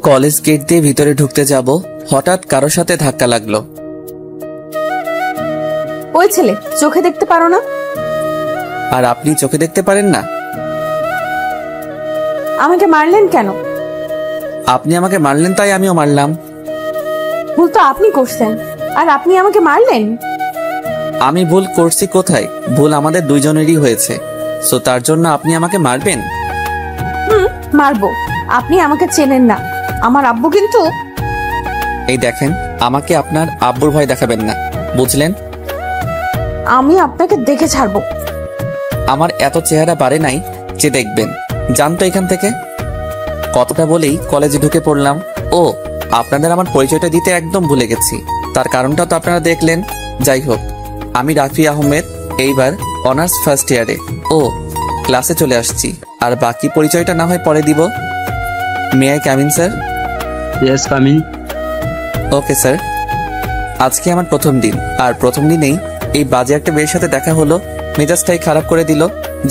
College gate দিয়ে ভিতরে ঢুকতে যাব, হঠাৎ কারোর সাথে ধাক্কা লাগলো। ওই ছেলে, চোখে দেখতে পারো না? আর আপনি চোখে দেখতে পারেন না? আমাকে মারলেন কেন? আপনি আমাকে মারলেন তাই আমিও মারলাম। ভুল তো আপনি করছেন, আর আপনি আমাকে মারলেন। আমি ভুল করছি কোথায়? ভুল আমাদের দুইজনেরই হয়েছে, সো তার জন্য আপনি আমাকে মারবেন? মারবো। আপনি আমাকে চেনেন না, আমার আব্বু কিন্তু। এই দেখেন, আমাকে আপনার আব্বুর ভয় দেখাবেন না, বুঝলেন? আমি আপনাকে দেখে ছাড়বো। আমার এত চেহারা বাড়ে নাই যে দেখবেন। জানতো এখান থেকে। কতটা বলেই কলেজে ঢুকে পড়লাম। ও, আপনাদের আমার পরিচয়টা দিতে একদম ভুলে গেছি। তার কারণটা তো আপনারা দেখলেন। যাই হোক, আমি রাফি আহমেদ, এইবার অনার্স ফার্স্ট ইয়ারে। ও, ক্লাসে চলে আসছি। আর বাকি পরিচয়টা না হয় পরে দিব। May I come in sir? Yes, come in. Okay sir. আজকে আমার প্রথম দিন, আর প্রথম দিনেই এই বাজে একটা মেয়ের সাথে দেখা হলো, মেজাজটাই খারাপ করে দিল।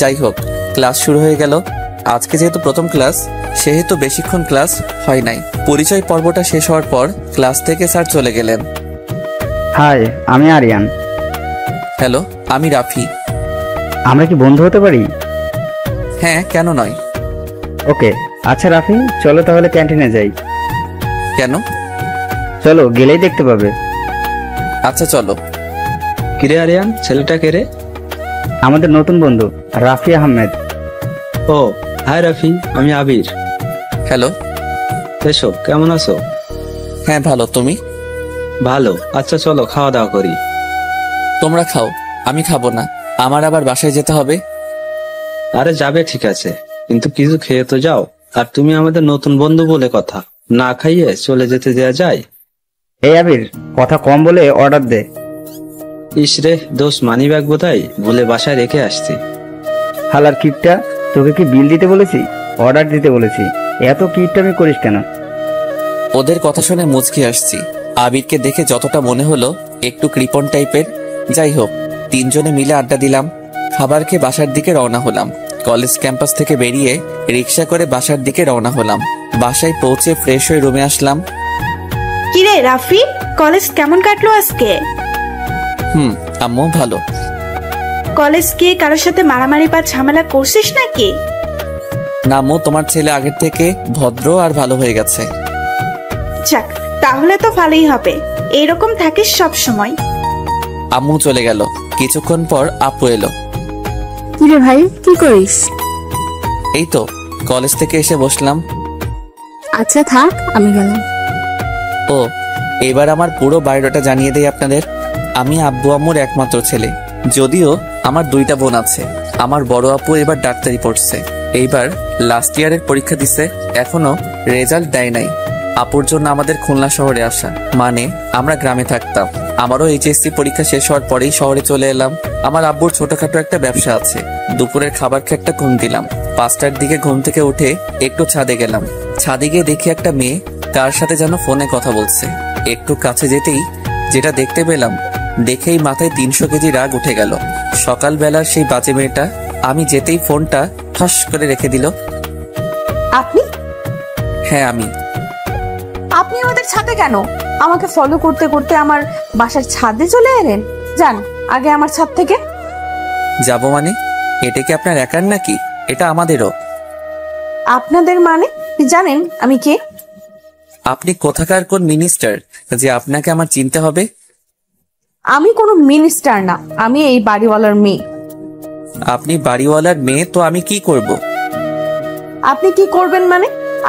যাই হোক, ক্লাস শুরু হয়ে গেল। আজকে যেহেতু প্রথম ক্লাস, সেহেতু বেশিক্ষণ ক্লাস হয় নাই। পরিচয় পর্বটা শেষ হওয়ার পর ক্লাস থেকে স্যার চলে গেলেন। হাই, আমি আরিয়ান। হ্যালো, আমি রাফি। আমরা কি বন্ধু হতে পারি? হ্যাঁ, কেন নয়? ওকে, আচ্ছা রাফি, চলো তাহলে ক্যান্টিনে যাই। কেন? চলো, গেলেই দেখতে পাবে। আচ্ছা চলো। কিরে আরিয়ান, ছেলেটা কে রে? আমাদের নতুন বন্ধু রাফি আহমেদ। ও, হাই রাফি, আমি আবির। হ্যালো। এসো, কেমন আছো? হ্যাঁ ভালো, তুমি? ভালো। আচ্ছা চলো খাওয়া দাওয়া করি। তোমরা খাও, আমি খাবো না। আমার আবার বাসায় যেতে হবে। আরে যাবে ঠিক আছে, কিন্তু কিছু খেয়ে তো যাও। আর তুমি আমাদের নতুন বন্ধু বলে কথা, না খাইয়ে চলে যেতে দেয়া যায়? এই আবির, কথা কম বলে অর্ডার দে। ইস রে দোষ, মানি ব্যাগ বোধহয় ভুলে বাসায় রেখে আসছি। হালার কিটটা, তোকে কি বিল দিতে বলেছি? অর্ডার দিতে বলেছি। এত কিটটামি করিস কেন? ওদের কথা শুনে মুচকি আসছি। আবিরকে দেখে যতটা মনে হলো একটু কৃপণ টাইপের। যাই হোক, তিনজনে মিলে আড্ডা দিলাম। খাবার খেয়ে বাসার দিকে রওনা হলাম। কলেজ ক্যাম্পাস থেকে বেরিয়ে রিক্সা করে বাসার দিকে রওনা হলাম। বাসায় পৌঁছে ফ্রেশ হয়ে রুমে আসলাম। কিরে রাফি, কলেজ কেমন কাটলো আজকে? আম্মু ভালো। কলেজ গিয়ে কারোর সাথে মারামারি বা ঝামেলা করছিস নাকি? না আম্মু, তোমার ছেলে আগের থেকে ভদ্র আর ভালো হয়ে গেছে। যাক, তাহলে তো ভালোই হবে। এইরকম থাকিস সব সময়। আম্মু চলে গেল। কিছুক্ষণ পর আপু এলো। কিরে ভাই, কি করিস? এই তো কলেজ থেকে এসে বসলাম। আচ্ছা থাক, আমি গেলাম। ও, এবার আমার পুরো বায়োডাটা জানিয়ে দেই আপনাদের। আমি আব্বু আম্মুর একমাত্র ছেলে, যদিও আমার দুইটা বোন আছে। আমার বড় আপু এবার ডাক্তারি পড়ছে, এইবার লাস্ট ইয়ারের পরীক্ষা দিছে, এখনো রেজাল্ট দেয় নাই। আপুর জন্য আমাদের খুলনা শহরে আসা, মানে আমরা গ্রামে থাকতাম। আমারও এইচএসসি পরীক্ষা শেষ হওয়ার পরেই শহরে চলে এলাম। আমার আব্বুর ছোটখাটো একটা ব্যবসা আছে। দুপুরের খাবার খেয়ে একটা ঘুম দিলাম। 5টার দিকে ঘুম থেকে উঠে একটু ছাদে গেলাম। ছাদে গিয়ে দেখি একটা মেয়ে কার সাথে যেন ফোনে কথা বলছে। একটু কাছে যেতেই যেটা দেখতে পেলাম, দেখেই মাথায় 300 কেজি রাগ উঠে গেল। সকালবেলার সেই বাজে মেয়েটা আমি যেতেই ফোনটা ঠাস করে রেখে দিল। আপনি? হ্যাঁ আমি। আপনি আমাদের ছাদে কেন? আমাকে ফলো করতে করতে আমার বাসার ছাদে চলে এলেন। যান আগে আমার ছাদ থেকে। যাব মানে? এটা কি আপনার একার নাকি? এটা আমাদেরও। আপনাদের মানে? জানেন আমি কে? আপনি কোথাকার কোন মিনিস্টার যে আপনাকে আমার চিনতে হবে? আমি কোনো মিনিস্টার না, আমি এই বাড়িওয়ালার মেয়ে। আপনি বাড়িওয়ালার মেয়ে তো আমি কি করব? আপনি কি করবেন মানে?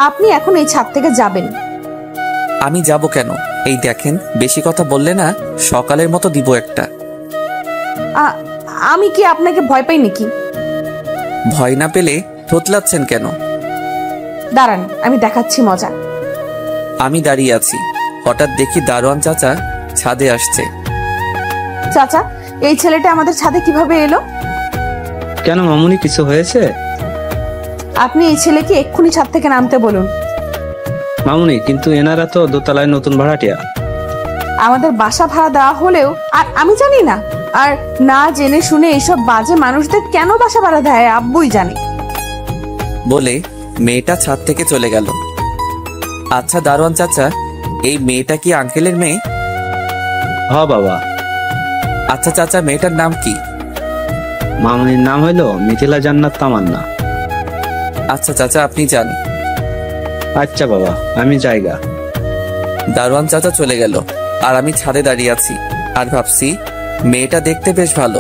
আপনি এখন এই ছাদ থেকে যাবেন। আমি যাব কেন? এই দেখেন, বেশি কথা বললে না সকালের মতো দিব একটা। আমি কি আপনাকে ভয় পাই নাকি? ভয় না পেলে থতলাচ্ছেন কেন? দাঁড়ান, আমি দেখাচ্ছি মজা। আমি দাঁড়িয়ে আছি, হঠাৎ দেখি দারোয়ান চাচা ছাদে আসছে। চাচা, এই ছেলেটা আমাদের ছাদে কিভাবে এলো? কেন মামুনি, কিছু হয়েছে? আপনি এই ছেলেকে এক্ষুনি ছাদ থেকে নামতে বলুন। মামুনি, কিন্তু এনারা তো দোতলায় নতুন ভাড়াটিয়া। আমাদের বাসা ভাড়া দেওয়া হলেও আর আমি জানি না। আর না জেনে শুনে এইসব বাজে মানুষদের কেন বাসা ভাড়া দেয় আব্বুই জানে। বলে মেয়েটা ছাদ থেকে চলে গেল। আচ্ছা দারোয়ান চাচা, এই মেয়েটা কি আঙ্কেলের মেয়ে? হ বাবা। আচ্ছা চাচা, মেয়েটার নাম কি? মামনির নাম হইল মিথিলা জান্নাত তামান্না। আচ্ছা চাচা, আপনি যান। আচ্ছা বাবা, আমি জায়গা। দারোয়ান চাচা চলে গেল, আর আমি ছাদে দাঁড়িয়ে আছি আর ভাবছি মেয়েটা দেখতে বেশ ভালো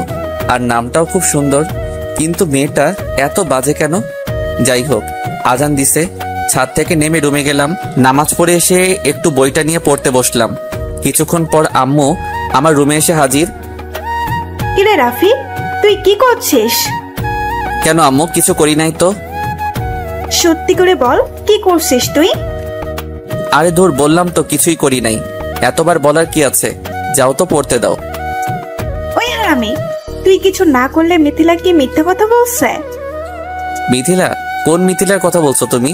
আর নামটাও খুব সুন্দর, কিন্তু মেয়েটা এত বাজে কেন? যাই হোক, আজান দিছে, ছাদ থেকে নেমে রুমে গেলাম। নামাজ পড়ে এসে একটু বইটা নিয়ে পড়তে বসলাম। কিছুক্ষণ পর আম্মু আমার রুমে এসে হাজির। কিরে রাফি, তুই কি করছিস? কেন আম্মু, কিছু করি নাই তো। সত্যি করে বল, কি করছিস তুই? আরে ধুর, বললাম তো কিছুই করি নাই, এতবার বলার কি আছে, যাও তো পড়তে দাও। ওই হারামি, তুই কিছু না করলে মিথিলা কি মিথ্যে কথা বলছে? মিথিলা? কোন মিথিলার কথা বলছো তুমি?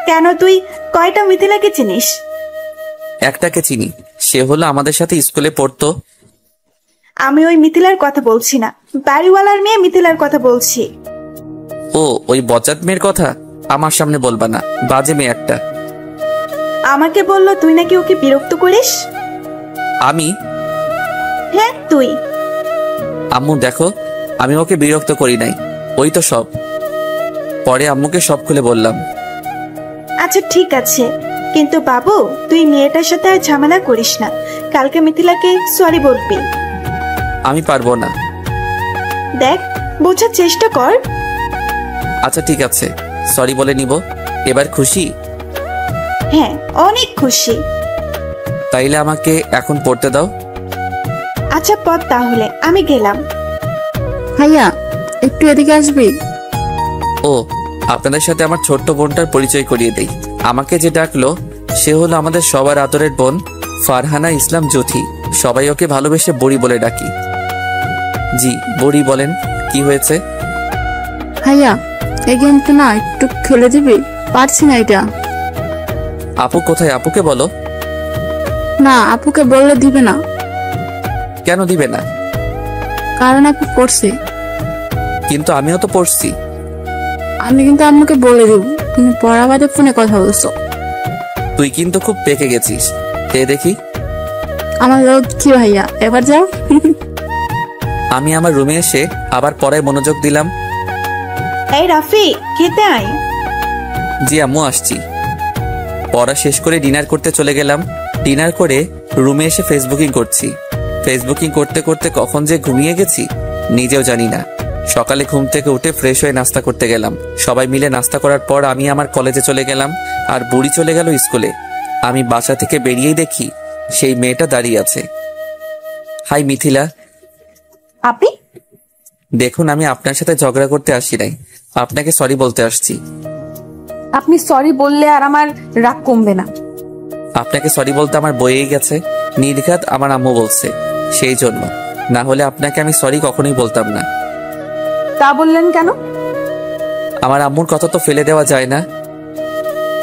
কেন, তুই কয়টা মিথিলাকে চিনিস? একটাকে চিনি, সে হলো আমাদের সাথে স্কুলে পড়তো। আমি ওই মিথিলার কথা বলছি না, বাড়িওয়ালার মেয়ে মিথিলার কথা বলছি। ও, ওই বজ্জাত মেয়ের কথা? আমার সামনে বলবা না, বাজে মেয়ে একটা। আমাকে বললো তুই নাকি ওকে বিরক্ত করিস। আমি? হ্যাঁ তুই। আম্মু দেখো, আমি ওকে বিরক্ত করি নাই, ওই তো সব। পরে আম্মুকে সব খুলে বললাম। আচ্ছা ঠিক আছে, কিন্তু বাবু তুই মেয়েটার সাথে আর ঝামেলা করিস না, কালকে মিথিলাকে সরি বলবি। আমি পারবো না। দেখ, বোঝার চেষ্টা কর। আচ্ছা ঠিক আছে, সরি বলে নিব। এবার খুশি? হ্যাঁ, অনেক খুশি। তাইলে আমাকে এখন পড়তে দাও। আচ্ছা পদ, তাহলে আমি গেলাম। ভাইয়া, একটু এদিকে আসবি? ও, আপনাদের সাথে আমার ছোট্ট বোনটার পরিচয় করিয়ে দেই। আমাকে যে ডাকলো সে হলো আমাদের সবার আদরের বোন ফারহানা ইসলাম জ্যোতি। সবাই ওকে ভালোবেসে বড়ি বলে ডাকি। জি বড়ি, বলেন কি হয়েছে? ভাইয়া, এই গেমটা না একটু খেলে দিবি? পারছি না এটা। আপু কোথায়? আপুকে বলো। না, আপুকে বললে দিবে না। কেন দিবে না? কারণ আপু পড়ছে। কিন্তু আমিও তো পড়ছি। আমি কিন্তু আম্মুকে বলে দিব তুমি পড়া বাদে ফোনে কথা বলছো। তুই কিন্তু খুব পেকে গেছিস। তে দেখি। আমার রোদ কি ভাইয়া, এবার যাও। আমি আমার রুমে এসে আবার পড়ায় মনোযোগ দিলাম। এই রাফি, খেতে আয়। জি আম্মু, আসছি। পড়া শেষ করে ডিনার করতে চলে গেলাম। ডিনার করে রুমে এসে ফেসবুকিং করছি। ফেসবুকিং করতে করতে কখন যে ঘুমিয়ে গেছি নিজেও জানি না। সকালে ঘুম থেকে উঠে ফ্রেশ হয়ে নাস্তা করতে গেলাম। সবাই মিলে নাস্তা করার পর আমি আমার কলেজে চলে গেলাম, আর বুড়ি চলে গেল স্কুলে। আমি বাসা থেকে বেরিয়েই দেখি সেই মেয়েটা দাঁড়িয়ে আছে। হাই মিথিলা। আপনি? দেখুন, আমি আপনার সাথে ঝগড়া করতে আসি নাই, আপনাকে সরি বলতে আসছি। আপনি সরি বললে আর আমার রাগ কমবে না। আপনাকে সরি বলতে আমার বইয়েই গেছে, নির্ঘাত আমার আম্মু বলছে, সেই জন্য। না হলে আপনাকে আমি সরি কখনোই বলতাম না। তা বললেন কেন? আমার আম্মুর কথা তো ফেলে দেওয়া যায় না।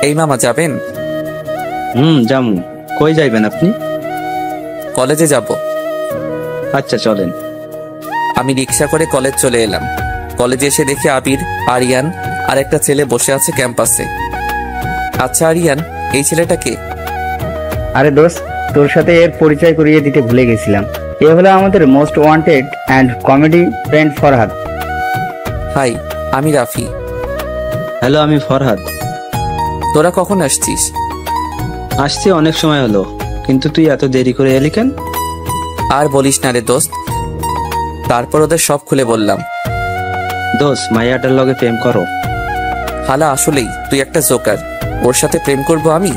এই মামা, যাবেন? জামু। কই যাইবেন আপনি? কলেজে যাব। আচ্ছা চলেন। আমি রিক্সা করে কলেজ চলে এলাম। কলেজে এসে দেখি আবির, আরিয়ান আর একটা ছেলে বসে আছে ক্যাম্পাসে। আচ্ছা আরিয়ান, এই ছেলেটাকে? আরে দোস্ত, তোর সাথে এর পরিচয় করিয়ে দিতে ভুলে গেছিলাম। এ হলো আমাদের most wanted and comedy friend Farhad. Hi, আমি রাফি। হ্যালো, আমি ফরহাদ। তোরা কখন আসছিস? আসছি অনেক সময় হলো, কিন্তু তুই এত দেরি করে এলি কেন? আর বলিস না রে দোস্ত। তারপর ওদের সব খুলে বললাম। দোস্ত, মাইয়াটার লগে প্রেম করো? হালা, আসলেই তুই একটা জোকার। ওর সাথে প্রেম করব আমি?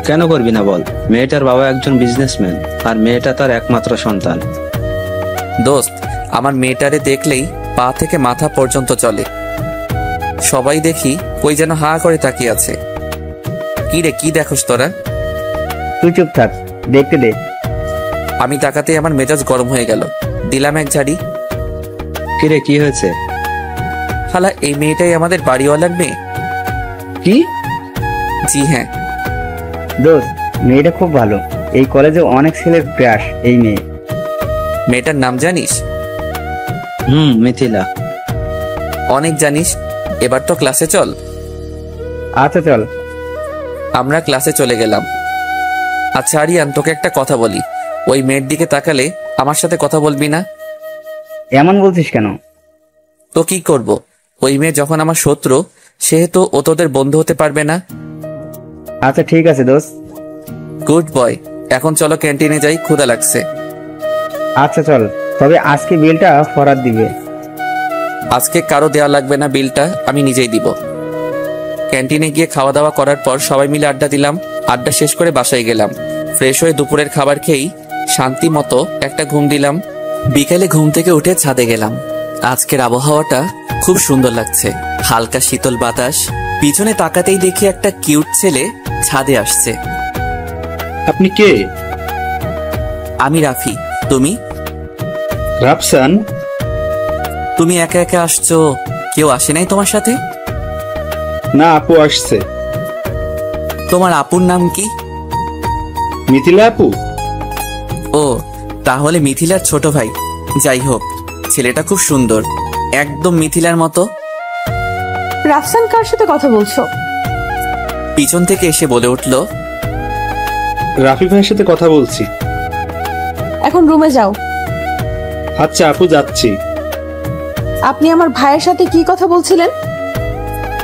কেন করবি না বল? মেয়েটার বাবা একজন বিজনেসম্যান, আর মেয়েটা তার একমাত্র সন্তান। দোস্ত, আমার মেয়েটারে দেখলেই পা থেকে মাথা পর্যন্ত চলে। সবাই দেখি কই যেন হা করে তাকিয়ে আছে। কি রে, কি দেখোস তোরা? তুই চুপ থাক, দেখতে দে। আমি তাকাতেই আমার মেজাজ গরম হয়ে গেল। দিলাম এক ঝাড়ি। কিরে, কি হয়েছে? হালা, এই মেয়েটাই আমাদের বাড়িওয়ালার মেয়ে। কি? জি হ্যাঁ। দোস্ত, মেয়েটা খুব ভালো। এই কলেজে অনেক ছেলের ক্রাশ এই মেয়ে। মেয়েটার নাম জানিস? মিথিলা। অনেক জানিস। এবার তো ক্লাসে চল। আচ্ছা চল। আমরা ক্লাসে চলে গেলাম। আচ্ছা আরিয়ান, তোকে একটা কথা বলি, ওই মেয়ের দিকে তাকালে আমার সাথে কথা বলবি না? এমন বলছিস কেন? তো কি করব? ওই মেয়ে যখন আমার শত্রু, সেহেতু ও তোদের বন্ধু হতে পারবে না। আচ্ছা ঠিক আছে দোস্ত। গুড বয়, এখন চলো ক্যান্টিনে যাই, ক্ষুধা লাগছে। আচ্ছা চল, তবে আজকে বিলটা ফরাদ দিবে। আজকে কারো দেওয়া লাগবে না, বিলটা আমি নিজেই দিব। ক্যান্টিনে গিয়ে খাওয়া দাওয়া করার পর সবাই মিলে আড্ডা দিলাম। আড্ডা শেষ করে বাসায় গেলাম। ফ্রেশ হয়ে দুপুরের খাবার খেয়েই শান্তি মতো একটা ঘুম দিলাম। বিকেলে ঘুম থেকে উঠে ছাদে গেলাম। আজকের আবহাওয়াটা খুব সুন্দর লাগছে, হালকা শীতল বাতাস। পিছনে তাকাতেই দেখি একটা কিউট ছেলে ছাদে আসছে। আপনি কে? আমি রাফি। তুমি? রাফসান। তুমি একা একা আসছো, কেউ আসে নাই তোমার সাথে? না, আপু আসছে। তোমার আপুর নাম কি? মিথিলা আপু। ও, তাহলে মিথিলার ছোট ভাই। যাই হোক, ছেলেটা খুব সুন্দর, একদম মিথিলার মতো। রাফসান কার সাথে কথা বলছো? পিছন থেকে এসে বলে উঠল, রাফি ভাইয়ের সাথে কথা বলছি। এখন রুমে যাও। আচ্ছা আপু, যাচ্ছি। আপনি আমার ভাইয়ের সাথে কি কথা বলছিলেন?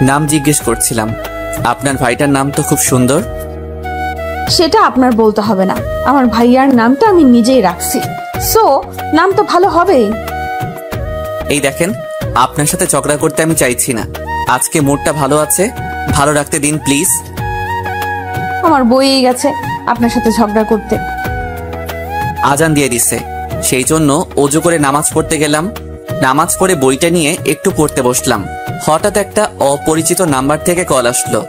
নাম জিজ্ঞেস করছিলাম। আপনার ভাইটার নাম তো খুব সুন্দর। সেটা আপনার বলতে হবে না, আমার ভাইয়ার নামটা আমি নিজেই রাখছি, সো নাম তো ভালো হবেই। এই দেখেন, আপনার সাথে ঝগড়া করতে আমি চাইছি না। আজকে মুডটা ভালো আছে, ভালো রাখতে দিন প্লিজ। আমার বইই গেছে আপনার সাথে ঝগড়া করতে। আজান দিয়ে দিছে, সেই জন্য অজু করে নামাজ পড়তে গেলাম। নামাজ পড়ে বইটা নিয়ে একটু পড়তে বসলাম। হঠাৎ একটা অপরিচিত নাম্বার থেকে কল আসলো।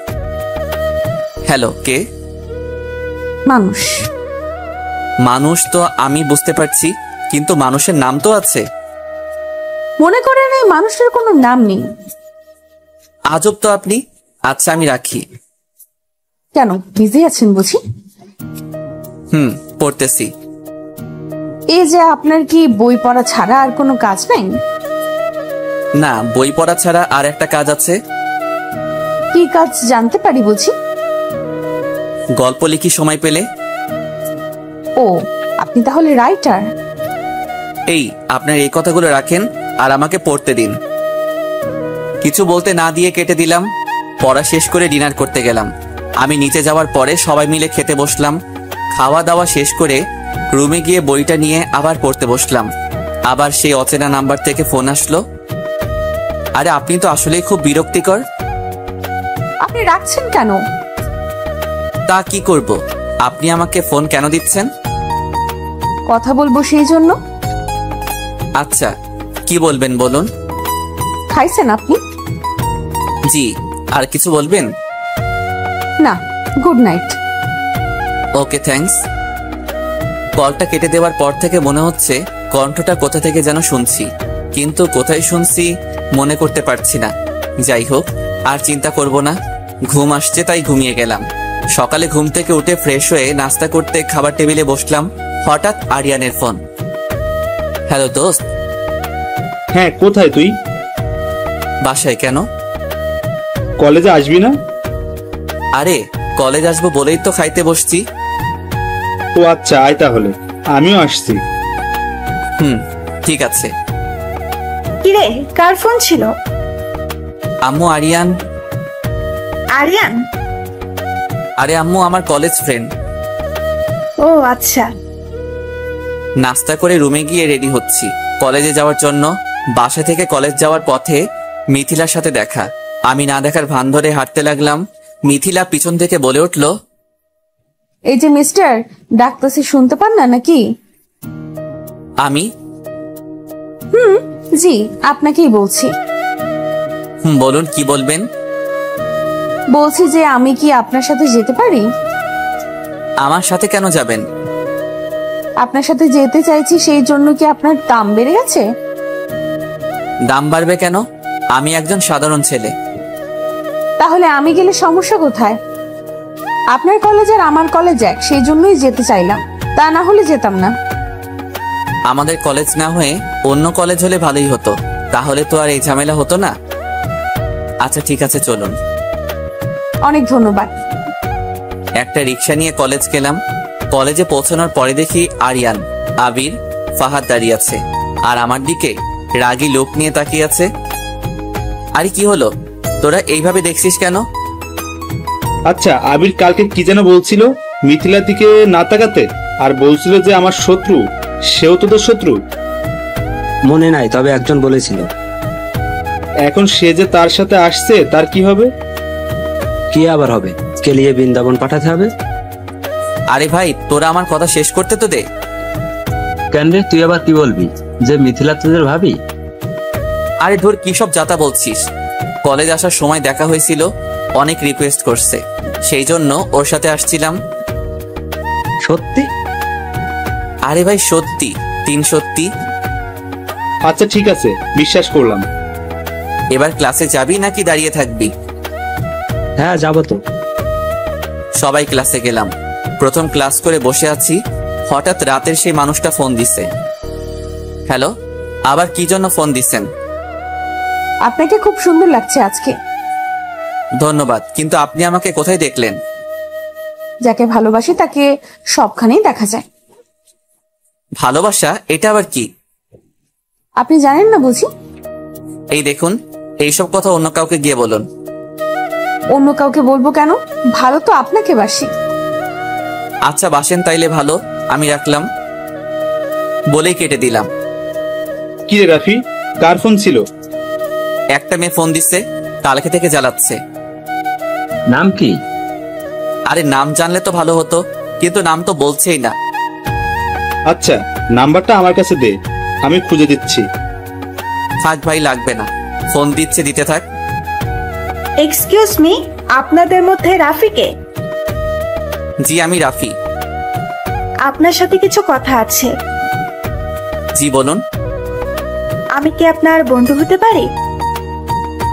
হ্যালো, কে? মানুষ। মানুষ তো আমি বুঝতে পারছি, কিন্তু মানুষের নাম তো আছে। মনে করেন এই মানুষের কোনো নাম নেই। আজব তো আপনি। আচ্ছা আমি রাখি। কেন, বিজি আছেন বুঝি? পড়তেছি। এই যে আপনার কি বই পড়া ছাড়া আর কোনো কাজ নাই? না, বই পড়া ছাড়া আর একটা কাজ আছে। কি কাজ জানতে পারি বুঝি? গল্প লিখি সময় পেলে। ও, আপনি তাহলে রাইটার? এই, আপনার এই কথাগুলো রাখেন আর আমাকে পড়তে দিন। কিছু বলতে না দিয়ে কেটে দিলাম। পড়া শেষ করে ডিনার করতে গেলাম। আমি নিচে যাওয়ার পরে সবাই মিলে খেতে বসলাম। খাওয়া দাওয়া শেষ করে রুমে গিয়ে বইটা নিয়ে আবার পড়তে বসলাম। আবার সেই অচেনা নাম্বার থেকে ফোন আসলো। আরে আপনি তো আসলেই খুব বিরক্তিকর। আপনি রাখছেন কেন? তা কি করব, আপনি আমাকে ফোন কেন দিচ্ছেন? কথা বলবো সেই জন্য। আচ্ছা, কি বলবেন বলুন। খাইছেন আপনি? জি, আর কিছু বলবেন? না, গুড নাইট। ওকে, থ্যাঙ্কস। কলটা কেটে দেওয়ার পর থেকে মনে হচ্ছে কণ্ঠটা কোথা থেকে যেন শুনছি, কিন্তু কোথায় শুনছি মনে করতে পারছি না। যাই হোক, আর চিন্তা করব না। ঘুম আসছে তাই ঘুমিয়ে গেলাম। সকালে ঘুম থেকে উঠে ফ্রেশ হয়ে নাস্তা করতে খাবার টেবিলে বসলাম। হঠাৎ আরিয়ানের ফোন। হ্যালো দোস্ত। হ্যাঁ, কোথায় তুই? বাসায়। কেন? কলেজে আসবি না? আরে কলেজ আসবো বলেই তো খাইতে বসছি। ও আচ্ছা, আয় তাহলে, আমিও আসছি। ঠিক আছে। কিরে, কার ফোন ছিল? আম্মু। আরিয়ান। আরিয়ান? আরে আম্মু, আমার কলেজ ফ্রেন্ড। ও আচ্ছা। নাস্তা করে রুমে গিয়ে রেডি হচ্ছি কলেজে যাওয়ার জন্য। বাসা থেকে কলেজ যাওয়ার পথে মিথিলার সাথে দেখা। আমি না দেখার ভান ধরে হাঁটতে লাগলাম। মিথিলা পিছন থেকে বলে উঠল, এই যে মিস্টার, ডাকতেছি শুনতে পান না নাকি? আমি? জি, আপনাকেই বলছি। বলুন, কি বলবেন? বলছি যে আমি কি আপনার সাথে যেতে পারি? আমার সাথে কেন যাবেন? আপনার সাথে যেতে চাইছি, সেই জন্য কি আপনার দাম বেড়ে গেছে? দাম বাড়বে কেন? আমি একজন সাধারণ ছেলে। তাহলে আমি গেলে সমস্যা কোথায়? আপনার কলেজ আর আমার কলেজ এক, সেই জন্যই যেতে চাইলাম, তা না হলে যেতাম না। আমাদের কলেজ না হয়ে অন্য কলেজ হলে ভালোই হতো, তাহলে তো আর এই ঝামেলা হতো না। আচ্ছা ঠিক আছে, চলুন। অনেক ধন্যবাদ। একটা রিক্সা নিয়ে কলেজ গেলাম। কলেজে পৌঁছানোর পরে দেখি আরিয়ান, আবির, ফাহাদ দাঁড়িয়ে আছে আর আমার দিকে রাগী লোক নিয়ে তাকিয়ে আছে। আরে কি হলো, তোরা এইভাবে দেখছিস কেন? আচ্ছা, আবির কালকে কি যেন বলছিল মিথিলার দিকে না তাকাতে, আর বলছিল যে আমার শত্রু, সেও তোদের শত্রু। মনে নাই, তবে একজন বলেছিল। এখন সে যে তার সাথে আসছে, তার কি হবে? কি আবার হবে? কেলিয়ে বৃন্দাবন পাঠাতে হবে। আরে ভাই, তোরা আমার কথা শেষ করতে তো দে। কেন রে, তুই আবার কি বলবি? যে মিথিলা তোদের ভাবি? আরে ধর, কি সব যাতা বলছিস? কলেজ আসার সময় দেখা হয়েছিল, অনেক রিকোয়েস্ট করছে, সেই জন্য ওর সাথে আসছিলাম। সত্যি? আরে ভাই সত্যি, 3 সত্যি। আচ্ছা ঠিক আছে, বিশ্বাস করলাম। এবার ক্লাসে যাবি নাকি দাঁড়িয়ে থাকবি? হ্যাঁ, যাবো তো। সবাই ক্লাসে গেলাম। প্রথম ক্লাস করে বসে আছি, হঠাৎ রাতের সেই মানুষটা ফোন দিছে। হ্যালো, আবার কি জন্য ফোন দিছেন? আপনাকে খুব সুন্দর লাগছে আজকে। ধন্যবাদ, কিন্তু আপনি আমাকে কোথায় দেখলেন? যাকে ভালোবাসি তাকে সবখানেই দেখা যায়। ভালোবাসা, এটা আবার কি? আপনি জানেন না বুঝি? এই দেখুন, এইসব কথা অন্য কাউকে গিয়ে বলুন। অন্য কাউকে বলবো কেন? ভালো তো আপনাকে বাসি। আচ্ছা বাসেন তাইলে ভালো, আমি রাখলাম বলেই কেটে দিলাম। কি রে রাফি, কার ফোন ছিল? একটা মেয়ে ফোন দিছে, কালকে থেকে জ্বালাচ্ছে। নাম কি? আরে নাম জানলে তো ভালো হতো, কিন্তু নাম তো বলছেই না। আচ্ছা, নাম্বারটা আমার কাছে দে, আমি খুঁজে দিচ্ছি। থাক ভাই, লাগবে না, ফোন দিচ্ছে, দিতে থাক। এক্সকিউজ মি, আপনাদের মধ্যে রাফিকে? জি আমি রাফি। আপনার সাথে কিছু কথা আছে। জি বলুন। আমি কি আপনার বন্ধু হতে পারি?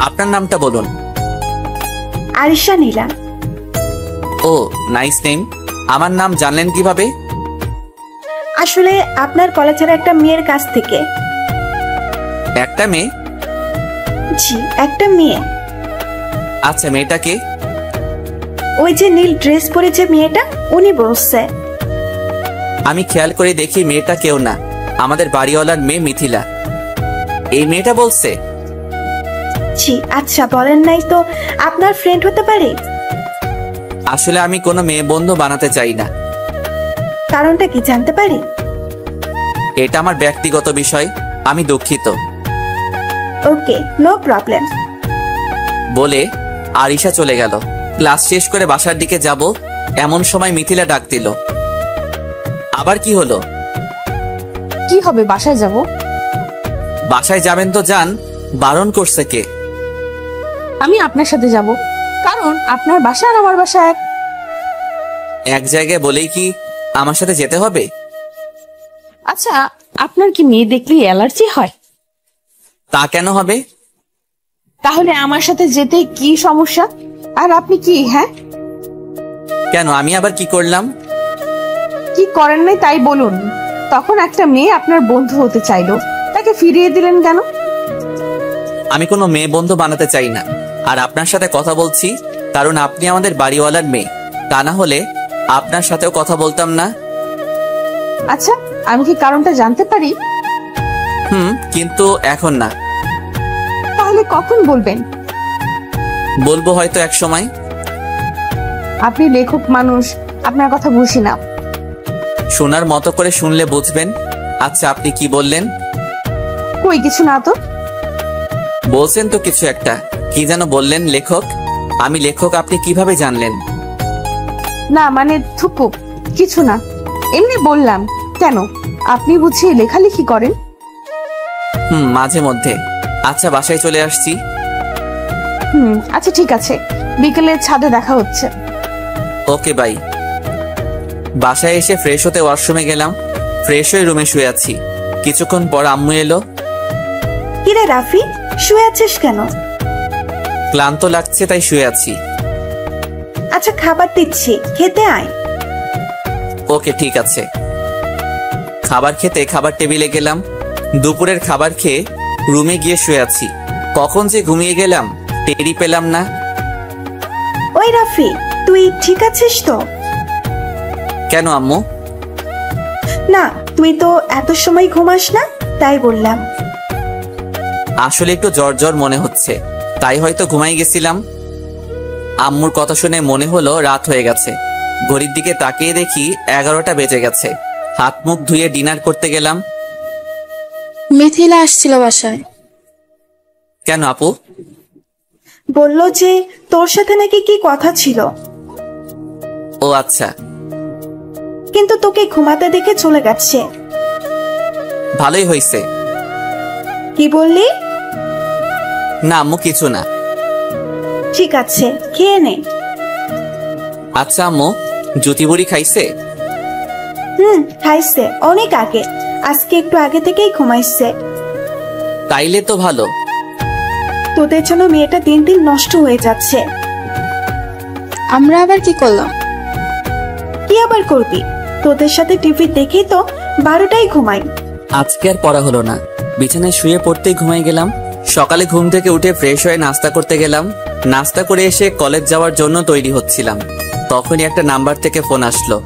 আপনার নামটা বলুন। আরিশা নীলা। ও নাইস নেম। আমার নাম জানলেন কিভাবে? আসলে আপনার কলেজের একটা মেয়ের কাছ থেকে। একটা মেয়ে? জি, একটা মেয়ে। আচ্ছা, মেয়েটাকে? ওই যে নীল ড্রেস পরে যে মেয়েটা, উনি বলছে। আমি খেয়াল করে দেখি মেয়েটা কেউ না, আমাদের বাড়িওয়ালার মেয়ে মিথিলা। এই মেয়েটা বলছে? জি। আচ্ছা, বলেন নাই তো আপনার ফ্রেন্ড হতে পারে? আসলে আমি কোনো মেয়ে বন্ধু বানাতে চাই না। কারণটা কি জানতে পারি? এটা আমার ব্যক্তিগত বিষয়, আমি দুঃখিত। ওকে, নো প্রবলেম। বলে আরিশা চলে গেল। ক্লাস শেষ করে বাসার দিকে যাব, এমন সময় মিথিলা ডাক দিল। আবার কি হলো? কি হবে, বাসায় যাব। বাসায় যাবেন তো যান, বারণ করছে কে? আমি আপনার সাথে যাব, কারণ আপনার বাসা আর আমার বাসা এক। এক জায়গায় বলেই কি আমার সাথে যেতে হবে? আচ্ছা, আপনার কি মেয়ে দেখলেই অ্যালার্জি হয়? তা কেন হবে? তাহলে আমার সাথে যেতে কি সমস্যা? আর আপনি কি, হ্যাঁ? কেন, আমি আবার কি করলাম? কি করেন নাই তাই বলুন। তখন একটা মেয়ে আপনার বন্ধু হতে চাইলো, তাকে ফিরিয়ে দিলেন কেন? আমি কোনো মেয়ে বন্ধু বানাতে চাই না, আর আপনার সাথে কথা বলছি কারণ আপনি আমাদের বাড়িওয়ালার মেয়ে। তা না হলে আপনার সাথেও কথা বলতাম না। আচ্ছা, আমি কি কারণটা জানতে পারি? কিন্তু এখন না। তাহলে কখন বলবেন? বলবো হয়তো এক সময়। আপনি লেখক মানুষ, আপনার কথা বুঝি না। শোনার মতো করে শুনলে বুঝবেন। আচ্ছা, আপনি কি বললেন? কই কিছু না তো। বলছেন তো কিছু একটা, কি যেন বললেন? লেখক? আমি লেখক আপনি কিভাবে জানলেন? না মানে থুকু, কিছু না, এমনি বললাম। কেন, আপনি বুঝি লেখালেখি করেন? মাঝে মধ্যে। আচ্ছা, বাসায় চলে আসছি। আচ্ছা ঠিক আছে, বিকেলে ছাদে দেখা হচ্ছে। Okay bye. বাসায় এসে ফ্রেশ হতে ওয়াশরুমে গেলাম। ফ্রেশ হয়ে রুমে শুয়ে আছি। কিছুক্ষণ পর আম্মু এলো। কিরে রাফি, শুয়ে আছিস কেন? ক্লান্ত লাগছে তাই শুয়ে আছি। আচ্ছা, খাবার দিচ্ছি, খেতে আয়। ওকে ঠিক আছে। খাবার খেতে খাবার টেবিলে গেলাম। দুপুরের খাবার খেয়ে রুমে গিয়ে শুয়ে আছি। কখন যে ঘুমিয়ে গেলাম টেরই পেলাম না। ওই রাফি, তুই ঠিক আছিস তো? কেন আম্মু? না, তুই তো এত সময় ঘুমাস না, তাই বললাম। আসলে একটু জ্বর জ্বর মনে হচ্ছে, তাই হয়তো ঘুমাই গেছিলাম। আম্মুর কথা শুনে মনে হলো রাত হয়ে গেছে। ঘড়ির দিকে তাকিয়ে দেখি 11টা বেজে গেছে। হাত মুখ ধুয়ে ডিনার করতে গেলাম। মিথিলা আসছিল বাসায়। কেন আপু? বলল যে তোর সাথে নাকি কি কথা ছিল, ও আচ্ছা, কিন্তু তোকে ঘুমাতে দেখে চলে গেছে। ভালোই হয়েছে। কি বললি? না আম্মু, কিছু না। ঠিক আছে, খেয়ে নে। আচ্ছা আম্মু, জুতি বুড়ি খাইছে? খাইছে, অনেক আগে। আজকে একটু আগে থেকেই ঘুমাইছে। তাইলে তো ভালো। তোদের জন্য মেয়েটা দিন দিন নষ্ট হয়ে যাচ্ছে। আমরা আবার কি করলাম? কি আবার করবি? তোদের সাথে টিভি দেখেই তো 12টায় ঘুমাই। আজকে আর পড়া হলো না, বিছানায় শুয়ে পড়তেই ঘুমাই গেলাম। সকালে ঘুম থেকে উঠে ফ্রেশ হয়ে নাস্তা করতে গেলাম। নাস্তা করে এসে কলেজ যাওয়ার জন্য তৈরি হচ্ছিলাম, তখনই একটা নাম্বার থেকে ফোন আসলো।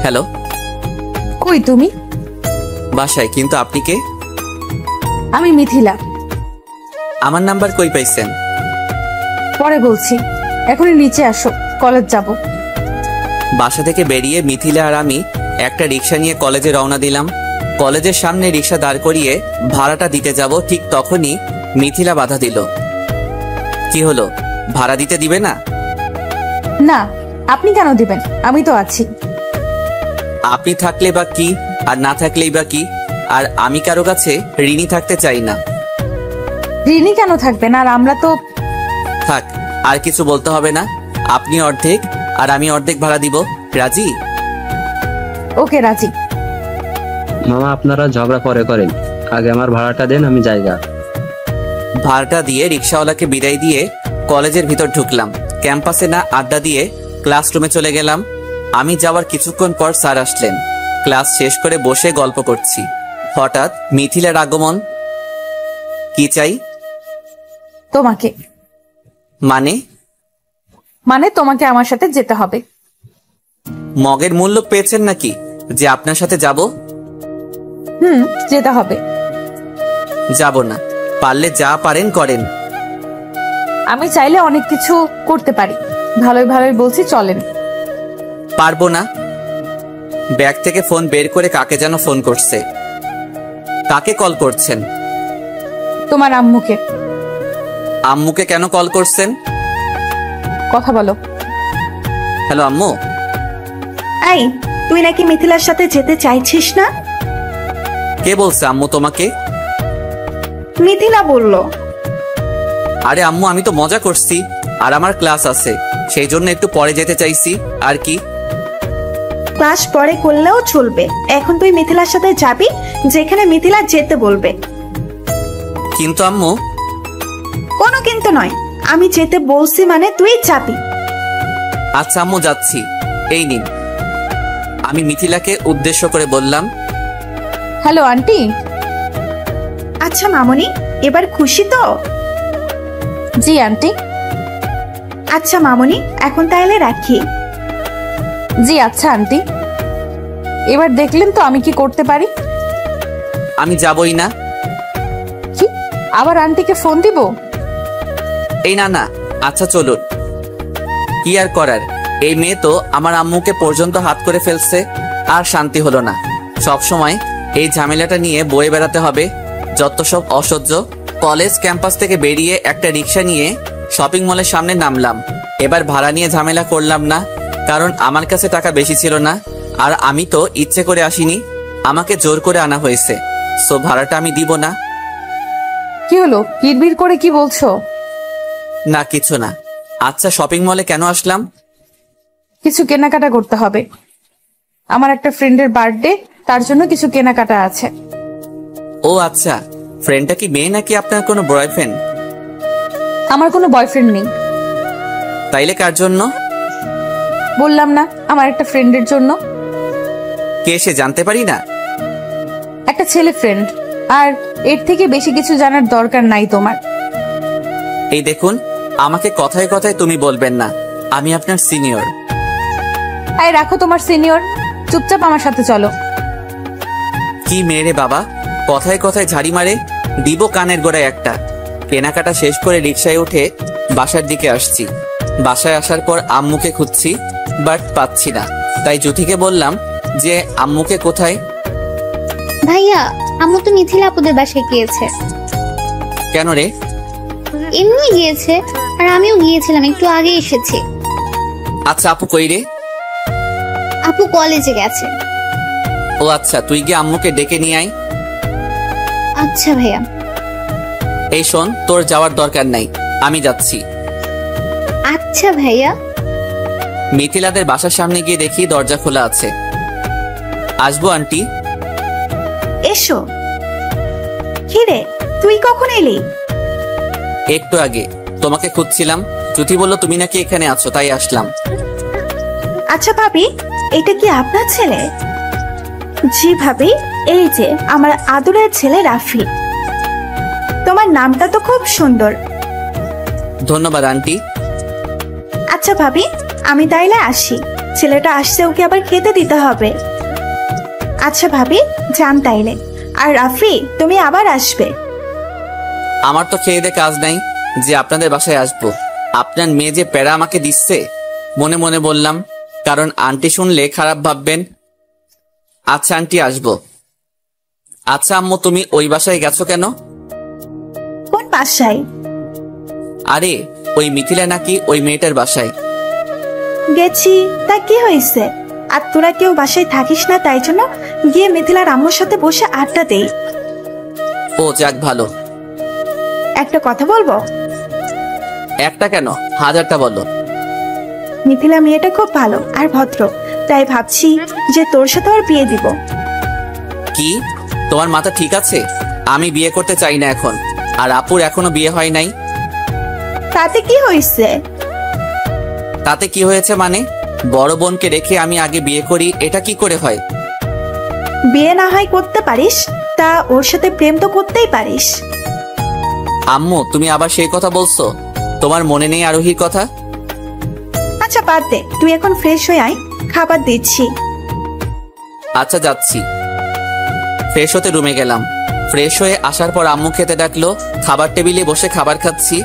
হ্যালো। কই তুমি? বাসায়। কিন্তু আপনি কে? আমি মিথিলা। আমার নাম্বার কই পাইছেন? পরে বলছি, এখনই নিচে আসো, কলেজ যাব। বাসা থেকে বেরিয়ে মিথিলা আর আমি একটা রিক্সা নিয়ে কলেজে রওনা দিলাম। কলেজের সামনে রিক্সা দাঁড় করিয়ে ভাড়াটা দিতে যাব, ঠিক তখনই মিথিলা বাধা দিল। কি হলো, ভাড়া দিতে দিবে না? না, আপনি কেন দিবেন? আমি তো আছি। আপনি থাকলে বা কি, আর না থাকলেই বা কি? আর আমি কারো কাছে ঋণী থাকতে চাই না। ঋণী কেন থাকবেন? আর আমরা তো। থাক, আর কিছু বলতে হবে না। আপনি অর্ধেক আর আমি অর্ধেক ভাড়া দিব। রাজি? ওকে, রাজি। মামা, আপনারা ঝগড়া পরে করেন, আগে আমার ভাড়াটা দেন, আমি জায়গা। ভাড়াটা দিয়ে রিক্সাওয়ালাকে বিদায় দিয়ে কলেজের ভিতর ঢুকলাম। ক্যাম্পাসে না আড্ডা দিয়ে ক্লাসরুমে চলে গেলাম। আমি যাওয়ার কিছুক্ষণ পর স্যার আসলেন। ক্লাস শেষ করে বসে গল্প করছি, হঠাৎ মিথিলার আগমন। কি চাই? তোমাকে। মানে তোমাকে আমার সাথে যেতে হবে। মগের মূল্য পেয়েছেন নাকি যে আপনার সাথে যাব? যেতে হবে। যাব না, পারলে যা পারেন করেন। আমি চাইলে অনেক কিছু করতে পারি। ভালোই ভালোই বলছি, চলেন। পারবো না। ব্যাগ থেকে ফোন বের করে কাকে যেন ফোন করছে। কাকে কল করছেন? তোমার আম্মুকে। আম্মুকে কেন কল করছেন? কথা বলো। হ্যালো আম্মু। এই, তুই নাকি মিথিলার সাথে যেতে চাইছিস না? কে বলছে আম্মু তোমাকে? মিথিলা বলল। আরে আম্মু, আমি তো মজা করছি, আর আমার ক্লাস আছে, সেই জন্য একটু পরে যেতে চাইছি। আর কি? ক্লাস পরে করলেও চলবে, এখন তুই মিথিলার সাথে যাবি যেখানে মিথিলা যেতে বলবে। কিন্তু আম্মু। কোনো কিন্তু নয়, আমি যেতে বলছি মানে তুই যাবি। আচ্ছা আম্মু, যাচ্ছি। এই নিন। আমি মিথিলাকে উদ্দেশ্য করে বললাম। Hello aunty. আচ্ছা মামনি, এবার খুশি তো? জি আন্টি। আচ্ছা মামনি, এখন তাহলে রাখি। জি আচ্ছা আন্টি। এবার দেখলেন তো আমি কি করতে পারি। আমি যাবই না। কি, আবার আন্টিকে ফোন দিব? এই না না, আচ্ছা চলুন। কি আর করার, এই মেয়ে তো আমার আম্মুকে পর্যন্ত হাত করে ফেলছে। আর শান্তি হলো না, সব সময় এই ঝামেলাটা নিয়ে বয়ে বেড়াতে হবে। যত সব অসহ্য। কলেজ ক্যাম্পাস থেকে বেরিয়ে একটা রিক্সা নিয়ে শপিং মলের সামনে নামলাম। এবার ভাড়া নিয়ে ঝামেলা করলাম না, কারণ আমার কাছে টাকা বেশি ছিল না। আর আমি তো ইচ্ছে করে আসিনি, আমাকে জোর করে আনা হয়েছে। সো ভাড়াটা আমি দিব না। কি হলো, কিড়বিড় করে কি বলছো? না কিছু না। আচ্ছা, শপিং মলে কেন আসলাম? কিছু কেনাকাটা করতে হবে। আমার একটা ফ্রেন্ডের বার্থডে, তার জন্য কিছু কেনাকাটা আছে। ও আচ্ছা, ফ্রেন্ডটা কি মেয়ে নাকি আপনার কোনো বয়ফ্রেন্ড? আমার কোনো বয়ফ্রেন্ড নেই। তাইলে কার জন্য? বললাম না, আমার একটা ফ্রেন্ডের জন্য। কে সে, জানতে পারি না? একটা ছেলে ফ্রেন্ড, আর এর থেকে বেশি কিছু জানার দরকার নাই তোমার। এই দেখুন, আমাকে কথায় কথায় তুমি বলবেন না, আমি আপনার সিনিয়র। এই রাখো তোমার সিনিয়র, চুপচাপ আমার সাথে চলো। কি মেরে বাবা, কথায় কথায় ঝাড়ি মারে, দিব কানের গোড়ায় একটা। কেনাকাটা শেষ করে রিকশায় উঠে বাসার দিকে আসছি। বাসায় আসার পর আম্মুকে খুঁজছি, বাট পাচ্ছি না। তাই জ্যোতিকে বললাম যে আম্মুকে কোথায়। ভাইয়া, আম্মু তো মিথিলা আপুদের বাসায় গিয়েছে। কেন রে? এমনি গিয়েছে, আর আমিও গিয়েছিলাম, একটু আগে এসেছি। আচ্ছা আপু কই রে? আপু কলেজে গেছে। ও আচ্ছা, তুই গিয়ে আম্মুকে ডেকে নিয়ে আয়। আচ্ছা ভাইয়া। এই শোন, তোর যাওয়ার দরকার নাই, আমি যাচ্ছি। আচ্ছা ভাইয়া। মিথিলাদের বাসার সামনে গিয়ে দেখি দরজা খোলা আছে। আসবো আন্টি? এসো। কিরে, তুই কখন এলি? একটু আগে। তোমাকে খুঁজছিলাম, জ্যোতি বলল তুমি নাকি এখানে আছো, তাই আসলাম। আচ্ছা ভাবি, এটা কি আপনার ছেলে? জি ভাবি, এই যে আমার আদরের ছেলে রাফি। তোমার নামটা তো খুব সুন্দর। ধন্যবাদ আন্টি। আচ্ছা ভাবি, আমি তাইলে আসি, ছেলেটা আসছে, ওকে আবার খেতে দিতে হবে। আচ্ছা ভাবি, যান তাইলে। আর রাফি, তুমি আবার আসবে। আমার তো খেয়ে দে কাজ নাই যে আপনাদের বাসায় আসবো। আপনার মেয়ে যে প্যারা আমাকে দিচ্ছে, মনে মনে বললাম, কারণ আন্টি শুনলে খারাপ ভাববেন। আচ্ছা আন্টি, আসবো। আচ্ছা আম্মু, তুমি ওই বাসায় গেছো কেন? কোন বাসায়? আরে ওই মিথিলা নাকি ওই মেয়েটার বাসায়। গেছি, তা কি হয়েছে? আর তোরা কেউ বাসায় থাকিস না, তাই জন্য গিয়ে মিথিলার আম্মুর সাথে বসে আড্ডা দেই। ও যাক ভালো। একটা কথা বলবো? একটা কেন, হাজারটা বলো। মিথিলা মেয়েটা খুব ভালো আর ভদ্র, তাই ভাবছি যে তোর সাথে ওর বিয়ে দিব। কি, তোমার মাথা ঠিক আছে? আমি বিয়ে করতে চাই না এখন, আর আপুর এখনো বিয়ে হয় নাই। তাতে কি হয়েছে? তাতে কি হয়েছে মানে? বড় বোনকে রেখে আমি আগে বিয়ে করি, এটা কি করে হয়? বিয়ে না হয় করতে পারিস, তা ওর সাথে প্রেম তো করতেই পারিস। আম্মু, তুমি আবার সেই কথা বলছো? তোমার মনে নেই আরোহীর কথা? আচ্ছা বাদ দে, তুই এখন ফ্রেশ হয়ে আয়, খাবার দিচ্ছি। আচ্ছা যাচ্ছি। ফ্রেশ হতে রুমে গেলাম। ফ্রেশ হয়ে আসার পর আম্মু খেতে ডাকলো। খাবার টেবিলে বসে খাবার খাচ্ছি,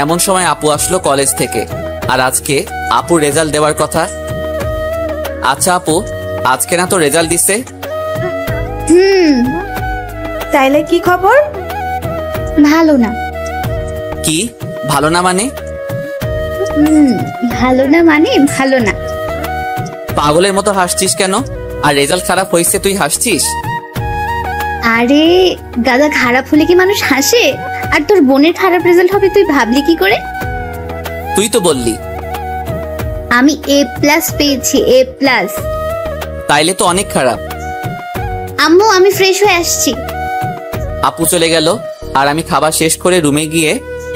এমন সময় আপু আসলো কলেজ থেকে। আর আজকে আপুর রেজাল্ট দেওয়ার কথা। আচ্ছা আপু, আজকে না তো রেজাল্ট দিছে? তাইলে কি খবর? ভালো না। কি ভালো না মানে? ভালো না মানে ভালো না। পাগলের মতো হাসছিস কেন? আর রেজাল্ট খারাপ হয়েছে তুই হাসছিস? আরে দাদা, খারাপ হলে কি মানুষ হাসে? আর তোর বোনের খারাপ রেজাল্ট হবে তুই ভাবলি কি করে? তুই তো বললি। আমি A+ পেয়েছি, A+। তাইলে তো অনেক খারাপ। আম্মু, আমি ফ্রেশ হয়ে আসছি। আপু চলে গেল, আর আমি খাবার শেষ করে রুমে গিয়ে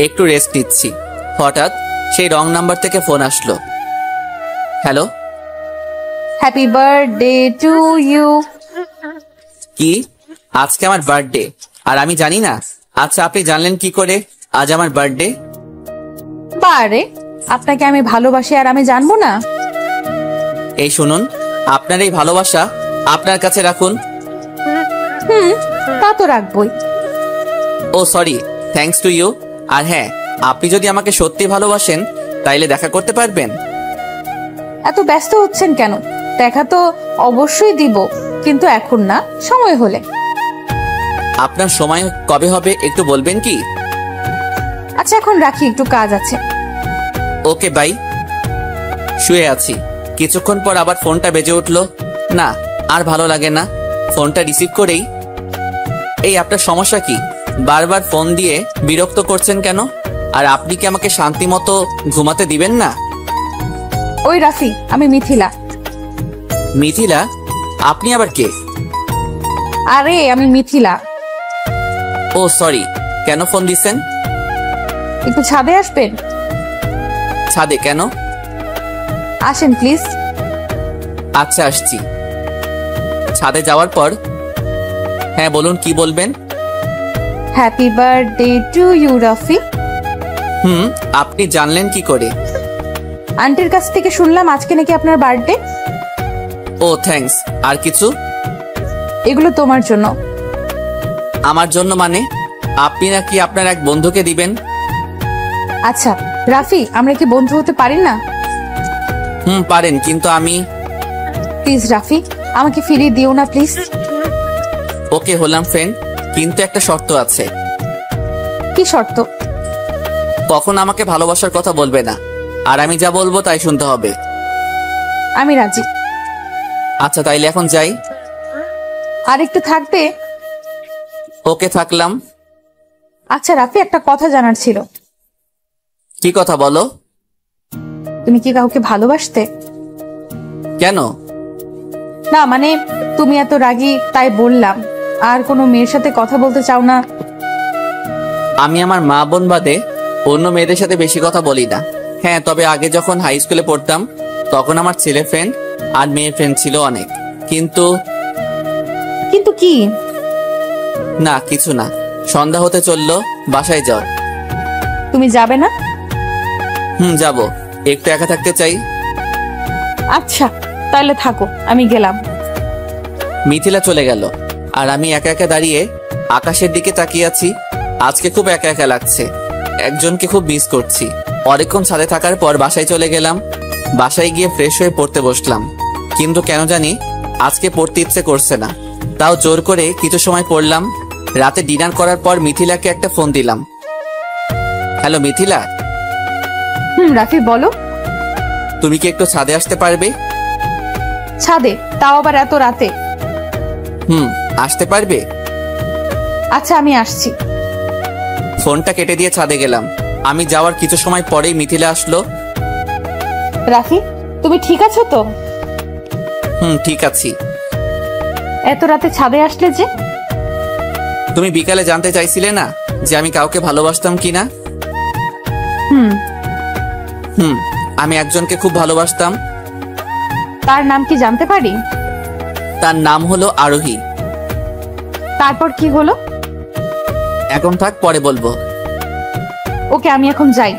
একটু রেস্ট নিচ্ছি। হঠাৎ সেই রং নাম্বার থেকে ফোন আসলো। Hello. Happy birthday to you. কি, আজকে আমার বার্থডে আর আমি জানি না? আচ্ছা আপনি জানলেন কি করে আজ আমার বার্থডে? বারে, আপনাকে আমি ভালোবাসি আর আমি জানবো না? এই শুনুন, আপনার এই ভালোবাসা আপনার কাছে রাখুন। তা তো রাখবই। ও সরি, থ্যাঙ্কস টু ইউ। আর হ্যাঁ, আপনি যদি আমাকে সত্যি ভালোবাসেন তাইলে দেখা করতে পারবেন? এত ব্যস্ত হচ্ছেন কেন? দেখা তো অবশ্যই দিব, কিন্তু এখন না, সময় হলে। আপনার সময় কবে হবে একটু বলবেন কি? আচ্ছা এখন রাখি, একটু কাজ আছে। Okay bye. শুয়ে আছি, কিছুক্ষণ পর আবার ফোনটা বেজে উঠলো। না, আর ভালো লাগে না। ফোনটা রিসিভ করেই, এই আপনার সমস্যা কি? বারবার ফোন দিয়ে বিরক্ত করছেন কেন? আর আপনি কি আমাকে শান্তি মতো ঘুমাতে দিবেন না? ওই রাফি, আমি মিথিলা। মিথিলা? আপনি আবার কে? আরে আমি মিথিলা। ও সরি, কেন ফোন দিচ্ছেন? একটু ছাদে আসবেন? ছাদে কেন? আসেন প্লিজ। আচ্ছা আসছি। ছাদে যাওয়ার পর, হ্যাঁ বলুন, কি বলবেন? Happy birthday to you Rafi. আপনি জানলেন কি করে? আন্টির কাছ থেকে শুনলাম আজকে নাকি আপনার বার্থডে। ও থ্যাঙ্কস। আর কিছু? এগুলো তোমার জন্য। আমার জন্য মানে? আপনি নাকি আপনার এক বন্ধুকে দিবেন? আচ্ছা রাফি, আমরা কি বন্ধু হতে পারি না? পারেন, কিন্তু আমি। প্লিজ রাফি, আমাকে ফিরিয়ে দিও না প্লিজ। ওকে, হলাম ফ্রেন্ড, কিন্তু একটা শর্ত আছে। কি শর্ত? কখন আমাকে ভালোবাসার কথা বলবে না, আর আমি যা বলবো তাই শুনতে হবে। আমি রাজি। আচ্ছা, তাইলে এখন যাই। আর একটু থাকবে? ওকে, থাকলাম। আচ্ছা রাফি, একটা কথা জানার ছিল। কি কথা বলো? তুমি কি কাউকে ভালোবাসতে? কেন? না মানে, তুমি এত রাগী তাই বললাম। আর কোনো মেয়ের সাথে কথা বলতে চাও না? আমি আমার মা বোন বাদে অন্য মেয়েদের সাথে বেশি কথা বলি না। হ্যাঁ, তবে আগে যখন হাই স্কুলে পড়তাম তখন আমার ছেলে ফ্রেন্ড আর মেয়ে ফ্রেন্ড ছিল অনেক। কিন্তু কিন্তু কি? না, কিছু না। সন্ধ্যা হতে চললো, বাসায় যাও। তুমি যাবে না? যাব, একটু একা থাকতে চাই। আচ্ছা তাহলে থাকো, আমি গেলাম। মিথিলা চলে গেল, আর আমি একা একা দাঁড়িয়ে আকাশের দিকে তাকিয়ে আছি। আজকে খুব একা একা লাগছে, একজনকে খুব মিস করছি। অনেকক্ষণ ছাদে থাকার পর বাসায় চলে গেলাম। বাসায় গিয়ে ফ্রেশ হয়ে পড়তে বসলাম, কিন্তু কেন জানি আজকে পড়তে ইচ্ছে করছে না। তাও জোর করে কিছু সময় পড়লাম। রাতে ডিনার করার পর মিথিলাকে একটা ফোন দিলাম। হ্যালো মিথিলা। রাফি বলো। তুমি কি একটু ছাদে আসতে পারবে? ছাদে? তাও আবার এত রাতে? আসতে পারবে? আচ্ছা আমি আসছি। ফোনটা কেটে দিয়ে ছাদে গেলাম। আমি যাওয়ার কিছু সময় পরেই মিথিলা আসলো। রাফি, তুমি ঠিক আছো তো? ঠিক আছি। এত রাতে ছাদে আসলে যে? তুমি বিকালে জানতে চাইছিলে না যে আমি কাউকে ভালোবাসতাম কিনা? আমি একজনকে খুব ভালোবাসতাম। তার নাম কি জানতে পারি? তার নাম হলো আরোহী। তারপর কি হলো? এখন থাক, পরে বলবো। ওকে, আমি এখন যাই।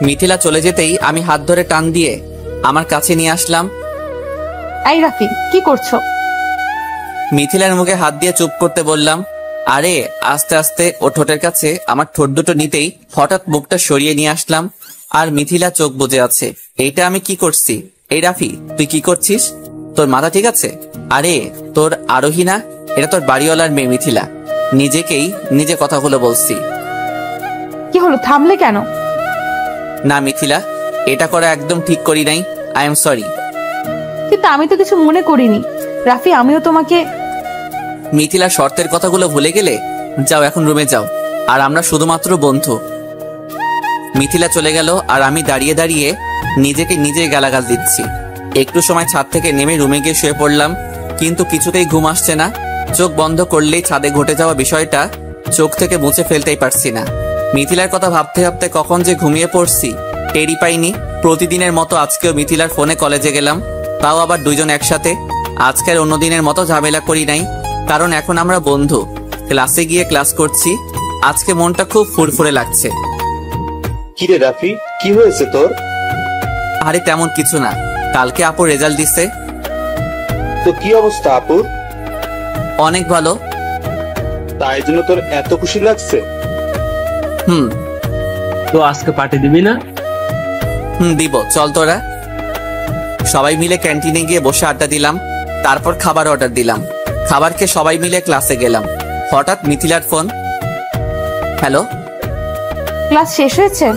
মিথিলা চলে যেতেই আমি হাত ধরে টান দিয়ে আমার কাছে নিয়ে আসলাম। এই রাফি, কি করছো? মিথিলার মুখে হাত দিয়ে চুপ করতে বললাম। আরে আস্তে আস্তে ও ঠোঁটের কাছে আমার ঠোঁট দুটো নিতেই হঠাৎ মুখটা সরিয়ে নিয়ে আসলাম, আর মিথিলা চোখ বুজে আছে। এইটা আমি কি করছি? এই রাফি, তুই কি করছিস? তোর মাথা ঠিক আছে? আরে তোর আরোহী না, এটা তোর বাড়িওয়ালার মেয়ে মিথিলা। নিজেকেই নিজে কথাগুলো বলছি। কি হলো, থামলে কেন? না মিথিলা, এটা করা একদম ঠিক করি নাই। I am sorry. কিন্তু আমি তো কিছু মনে করিনি রাফি, আমিও তোমাকে। মিথিলা, শর্তের কথাগুলো ভুলে গেলে যাও, এখন রুমে যাও, আর আমরা শুধুমাত্র বন্ধু। মিথিলা চলে গেল, আর আমি দাঁড়িয়ে দাঁড়িয়ে নিজেকে নিজেই গালাগাল দিচ্ছি। একটু সময় ছাদ থেকে নেমে রুমে গিয়ে শুয়ে পড়লাম, কিন্তু কিছুতেই ঘুম আসছে না। চোখ বন্ধ করলেই ছাদে ঘটে যাওয়া বিষয়টা চোখ থেকে মুছে ফেলতেই পারছি না। মিথিলার কথা ভাবতে ভাবতে কখন যে ঘুমিয়ে পড়ছি টেরই পাইনি। প্রতিদিনের মতো আজকেও মিথিলার ফোনে কলেজে গেলাম, তাও আবার দুইজন একসাথে। আজকের অন্য দিনের মতো ঝামেলা করি নাই, কারণ এখন আমরা বন্ধু। ক্লাসে গিয়ে ক্লাস করছি। আজকে মনটা খুব ফুরফুরে লাগছে। কিরে রাফি, কি হয়েছে তোর? আরে তেমন কিছু না, কালকে আপু রেজাল্ট দিছে। তো কি অবস্থা আপুর? অনেক ভালো। তাই জন্য তোর এত খুশি লাগছে? তো আজকে পার্টি দিবি না? দিব, চল তোরা। সবাই মিলে ক্যান্টিনে গিয়ে বসে আড্ডা দিলাম, তারপর খাবার অর্ডার দিলাম। খাবার খেয়ে সবাই মিলে ক্লাসে গেলাম। হঠাৎ মিথিলার ফোন। হ্যালো। ক্লাস শেষ হয়েছে?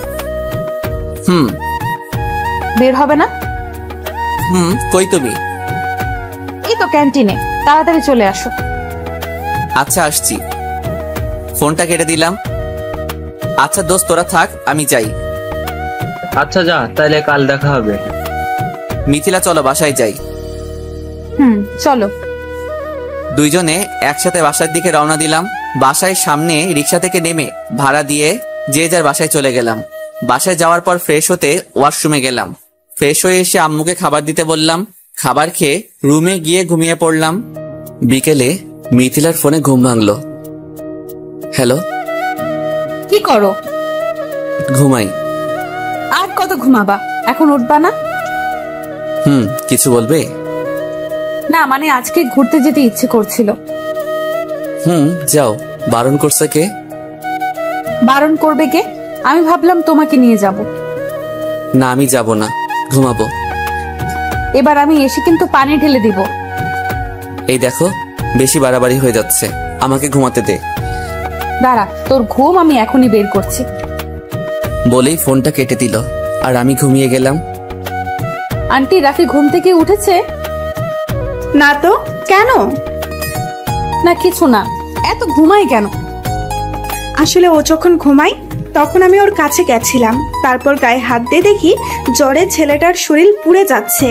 বের হবে না? কই তুমি? এই তো ক্যান্টিনে, তাড়াতাড়ি চলে আসো। আচ্ছা আসছি। ফোনটা কেটে দিলাম। আচ্ছা দোস্ত, তোরা থাক, আমি যাই। আচ্ছা যা, তাইলে কাল দেখা হবে। মিথিলা চলো বাসায় যাই। চলো। দুইজনে একসাথে বাসার দিকে রওনা দিলাম। বাসায় সামনে রিক্সা থেকে নেমে ভাড়া দিয়ে যে যার বাসায় চলে গেলাম। বাসায় যাওয়ার পর ফ্রেশ হতে ওয়াশরুমে গেলাম। ফ্রেশ হয়ে এসে আম্মুকে খাবার দিতে বললাম। খাবার খেয়ে রুমে গিয়ে ঘুমিয়ে পড়লাম। বিকেলে মিথিলার ফোনে ঘুম ভাঙলো। হ্যালো। কি করো? ঘুমাই। আর কত ঘুমাবা? এখন উঠবা না? কিছু বলবে? না মানে আজকে ঘুরতে যেতে ইচ্ছে করছিল। যাও। বারণ করছে কে? বারণ করবে কে? আমি ভাবলাম তোমাকে নিয়ে যাব। না, আমি যাব না, ঘুমাবো। এবার আমি এসে কিন্তু পানি ঢেলে দিব। এই দেখো, বেশি বাড়াবাড়ি হয়ে যাচ্ছে, আমাকে ঘুমাতে দে। দাঁড়া, তোর ঘুম আমি এখনই বের করছি। বলেই ফোনটা কেটে দিল আর আমি ঘুমিয়ে গেলাম। আন্টি, রাফি ঘুম থেকে উঠেছে? না তো, কেন? না কিছু না, এত ঘুমাই কেন? আসলে ও যখন ঘুমায় তখন আমি ওর কাছে গেছিলাম, তারপর গায়ে হাত দিয়ে দেখি জ্বরে ছেলেটার শরীর পুড়ে যাচ্ছে।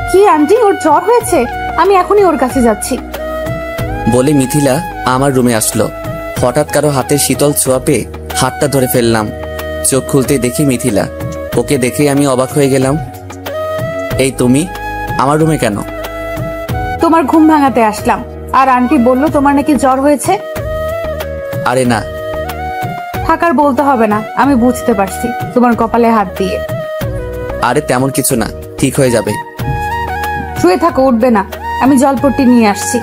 কি আন্টি, ওর জ্বর হয়েছে? আমি এখনই ওর কাছে যাচ্ছি। বলে মিথিলা আমার রুমে আসলো। হঠাৎ কারো হাতে শীতল ছোঁয়া পেয়ে হাতটা ধরে ফেললাম। চোখ খুলতে দেখি মিথিলা। ওকে দেখে আমি অবাক হয়ে গেলাম। এই তুমি আমার রুমে কেন? তোমার ঘুম ভাঙাতে আসলাম। আর আন্টি বললো তোমার নাকি জ্বর হয়েছে। আরে না। থাকার বলতে হবে না, আমি বুঝতে পারছি তোমার কপালে হাত দিয়ে। আরে তেমন কিছু না, ঠিক হয়ে যাবে। শুয়ে থাকো, উঠবে না, আমি জলপট্টি নিয়ে আসছি।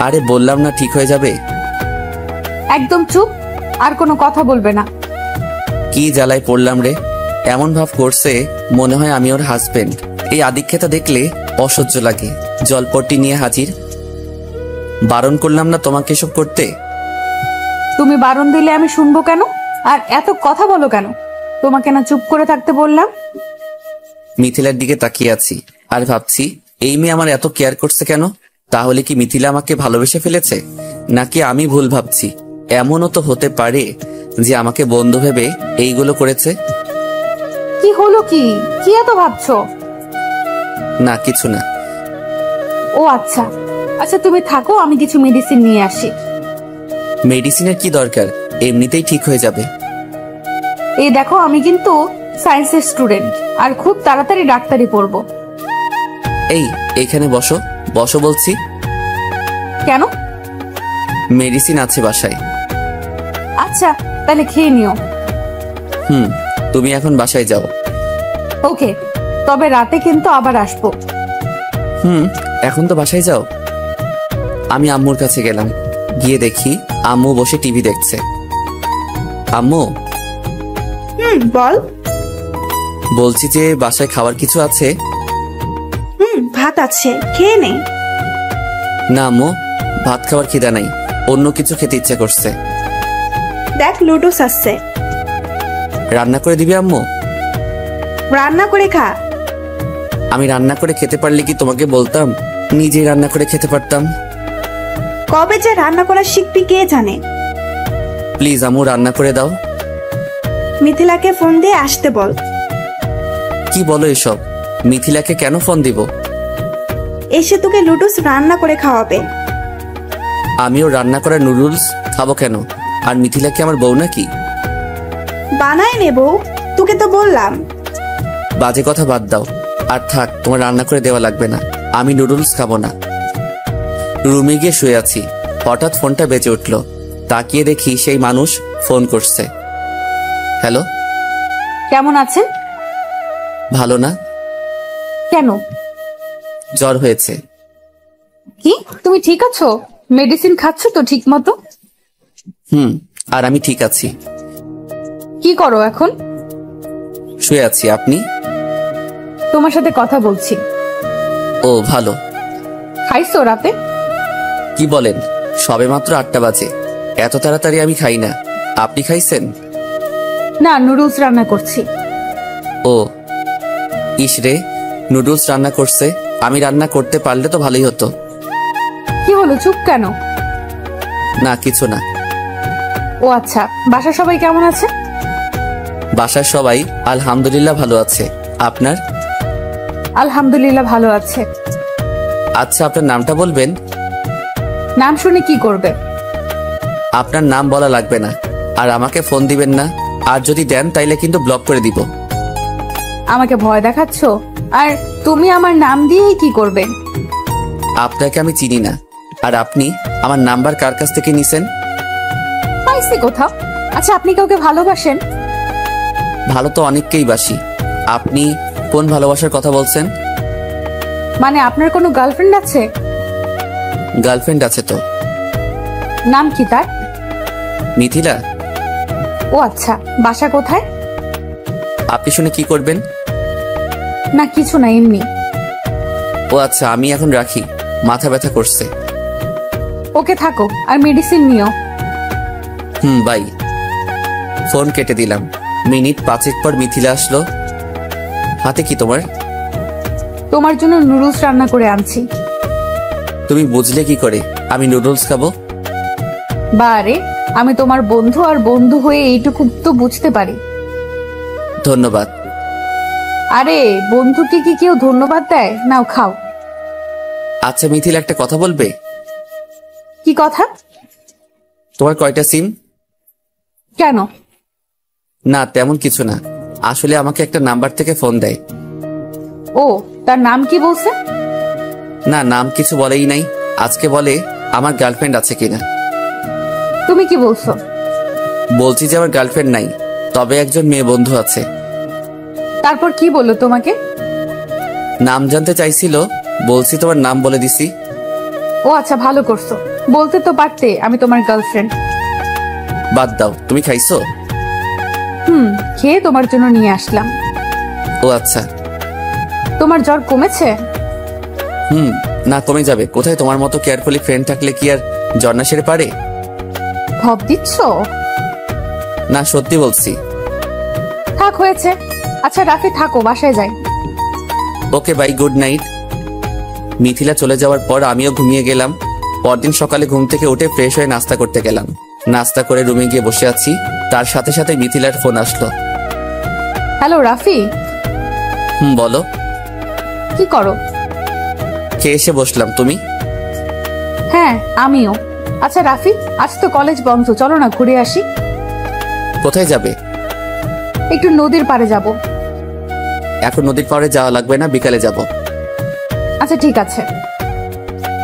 আরে বললাম না ঠিক হয়ে যাবে। একদম চুপ, আর কোনো কথা বলবে না। কি জ্বালায় পড়লাম রে। এমন ভাব করছে মনে হয় আমি ওর হাজবেন্ড। এই আদিক্ষেতা দেখলে অসহ্য লাগে। জলপট্টি নিয়ে হাজির। বারণ করলাম না তোমাকে এসব করতে? তুমি বারণ দিলে আমি শুনবো কেন? আর এত কথা বলো কেন? তোমাকে না চুপ করে থাকতে বললাম? মিথিলার দিকে তাকিয়ে আছি আর ভাবছি এই মেয়ে আমার এত কেয়ার করছে কেন? তাহলে কি মিথিলা আমাকে ভালোবেসে ফেলেছে, নাকি আমি ভুল ভাবছি? এমনও তো হতে পারে যে আমাকে বন্ধু ভেবে এইগুলো করেছে। কি হলো? কি কি এত ভাবছো? না কিছু না। ও আচ্ছা আচ্ছা, তুমি থাকো, আমি কিছু মেডিসিন নিয়ে আসি। মেডিসিনের কি দরকার, এমনিতেই ঠিক হয়ে যাবে। এই দেখো, আমি কিন্তু সায়েন্সের স্টুডেন্ট আর খুব তাড়াতাড়ি ডাক্তারি পড়বো। এই এখানে বসো, বসো বলছি। কেন? মেডিসিন আছে বাসায়। আচ্ছা তাহলে খেয়ে নিও। তুমি এখন বাসায় যাও। ওকে, তবে রাতে কিন্তু আবার আসবো। এখন তো বাসায় যাও। আমি আম্মুর কাছে গেলাম। গিয়ে দেখি আম্মু বসে টিভি দেখছে। আম্মু, বল। বলছি যে বাসায় খাবার কিছু আছে? ভাত আছে, খেয়ে নে। না আম্মু, ভাত খাওয়ার খিদা নাই, অন্য কিছু খেতে ইচ্ছা করছে। দেখ, লুডোস আসছে, রান্না করে দিবি আম্মু? রান্না করে খা। আমি রান্না করে খেতে পারলে কি তোমাকে বলতাম? নিজেই রান্না করে খেতে পারতাম। কবে যে রান্না করা শিখবি কে জানে। প্লিজ আম্মু, রান্না করে দাও। মিথিলাকে ফোন দিয়ে আসতে বল। কি বলো এসব? মিথিলাকে কেন ফোন দিব? এসে তোকে লুডোস রান্না করে খাওয়াবে। আমিও রান্না করা নুডলস খাবো কেন? আর মিথিলা কি আমার বউ নাকি? বানায় নেব, তোকে তো বললাম। বাজে কথা বাদ দাও। আর থাক, তোমার রান্না করে দেওয়া লাগবে না, আমি নুডলস খাবো না। রুমে গিয়ে শুয়ে আছি, হঠাৎ ফোনটা বেজে উঠলো। তাকিয়ে দেখি সেই মানুষ ফোন করছে। হ্যালো, কেমন আছেন? ভালো না। কেন? জ্বর হয়েছে। কি, তুমি ঠিক আছো? মেডিসিন খাচ্ছ তো ঠিক মতো? আর আমি ঠিক আছি। কি করো এখন? শুয়ে আছি। আপনি? তোমার সাথে কথা বলছি। ও ভালো। খাইছো রাতে? কি বলেন, সবে মাত্র 8টা বাজে, এত তাড়াতাড়ি আমি খাই না। আপনি খাইছেন? না, নুডলস রান্না করছি। ও ইসরে, নুডলস রান্না করছে। আমি রান্না করতে পারলে তো ভালোই হতো। কি হলো, চুপ কেন? না কিছু না। ও আচ্ছা, বাসার সবাই কেমন আছে? বাসার সবাই আলহামদুলিল্লাহ ভালো আছে। আপনার? আলহামদুলিল্লাহ ভালো আছে। আচ্ছা, আপনার নামটা বলবেন? নাম শুনে কি করবে? আপনার নাম বলা লাগবে না। আর আমাকে ফোন দিবেন না। আর যদি দেন তাইলে কিন্তু ব্লক করে দিব। আমাকে ভয় দেখাচ্ছ? আর তুমি আমার নাম দিয়েই কি করবে? আপনাকে আমি চিনি না। আর আপনি আমার নাম্বার কার কাছ থেকে নিছেন? পাইছি কোথাও। আচ্ছা, আপনি কাউকে ভালোবাসেন? ভালো তো অনেককেই বাসি। আপনি কোন ভালোবাসার কথা বলছেন? মানে আপনার কোনো গার্লফ্রেন্ড আছে? গার্লফ্রেন্ড আছে তো। নাম কি তার? মিথিলা। ও আচ্ছা, বাসা কোথায়? আপনি শুনে কি করবেন? না কিছু না, এমনি। ও আচ্ছা, আমি এখন রাখি, মাথা ব্যথা করছে। ওকে থাকো, আর মেডিসিন নিও। বাই। ফোন কেটে দিলাম। মিনিট 5 পর মিথিলা আসলো। হাতে কি তোমার? তোমার জন্য নুডলস রান্না করে আনছি। তুমি বুঝলে কি করে আমি নুডলস খাবো? বারে, আমি তোমার বন্ধু, আর বন্ধু হয়ে এইটুকু তো বুঝতে পারি। ধন্যবাদ। আরে বন্ধুকে কি কেউ ধন্যবাদ দেয়? নাও খাও। আচ্ছা মিথিলা, একটা কথা বলবে? কি কথা? তোমার কয়টা সিম? কেন? না তেমন কিছু না, আসলে আমাকে একটা নাম্বার থেকে ফোন দেয়। ও, তার নাম কি বলছে? না নাম কিছু বলেই নাই। আজকে বলে আমার গার্লফ্রেন্ড আছে কিনা। তুমি কি বলছো? বলছি যে আমার গার্লফ্রেন্ড নাই, তবে একজন মেয়ে বন্ধু আছে। তারপর কি বললো তোমাকে? নাম জানতে চাইছিল, বলছি তোমার নাম বলে দিছি। ও আচ্ছা, ভালো করছো। বলতে তো পারতে আমি তোমার গার্লফ্রেন্ড। বাদ দাও, তুমি খাইছো? খেয়ে তোমার জন্য নিয়ে আসলাম। ও আচ্ছা। তোমার জ্বর কমেছে? না কমে যাবে কোথায়, তোমার মতো কেয়ারফুলি ফ্রেন্ড থাকলে কি আর জ্বর না সেরে পারে? ভাব দিচ্ছ? না সত্যি বলছি। থাক, হয়েছে। আচ্ছা রাফি, থাকো, বাসায় যাই। Okay bye, good night. Mithila চলে যাওয়ার পর আমিও ঘুমিয়ে গেলাম। পরদিন সকালে ঘুম থেকে উঠে ফ্রেশ হয়ে নাস্তা করতে গেলাম। নাস্তা করে রুমে গিয়ে বসে আছি, তার সাথে সাথে মিথিলার ফোন আসলো। হ্যালো রাফি। বলো। কি করো? খেয়ে এসে বসলাম, তুমি? হ্যাঁ আমিও। আচ্ছা রাফি, আজ তো কলেজ বন্ধ, চলো না ঘুরে আসি। কোথায় যাবে? একটু নদীর পাড়ে যাব। এখন নদীর পাড়ে যাওয়া লাগবে না, বিকালে যাব। আচ্ছা ঠিক আছে।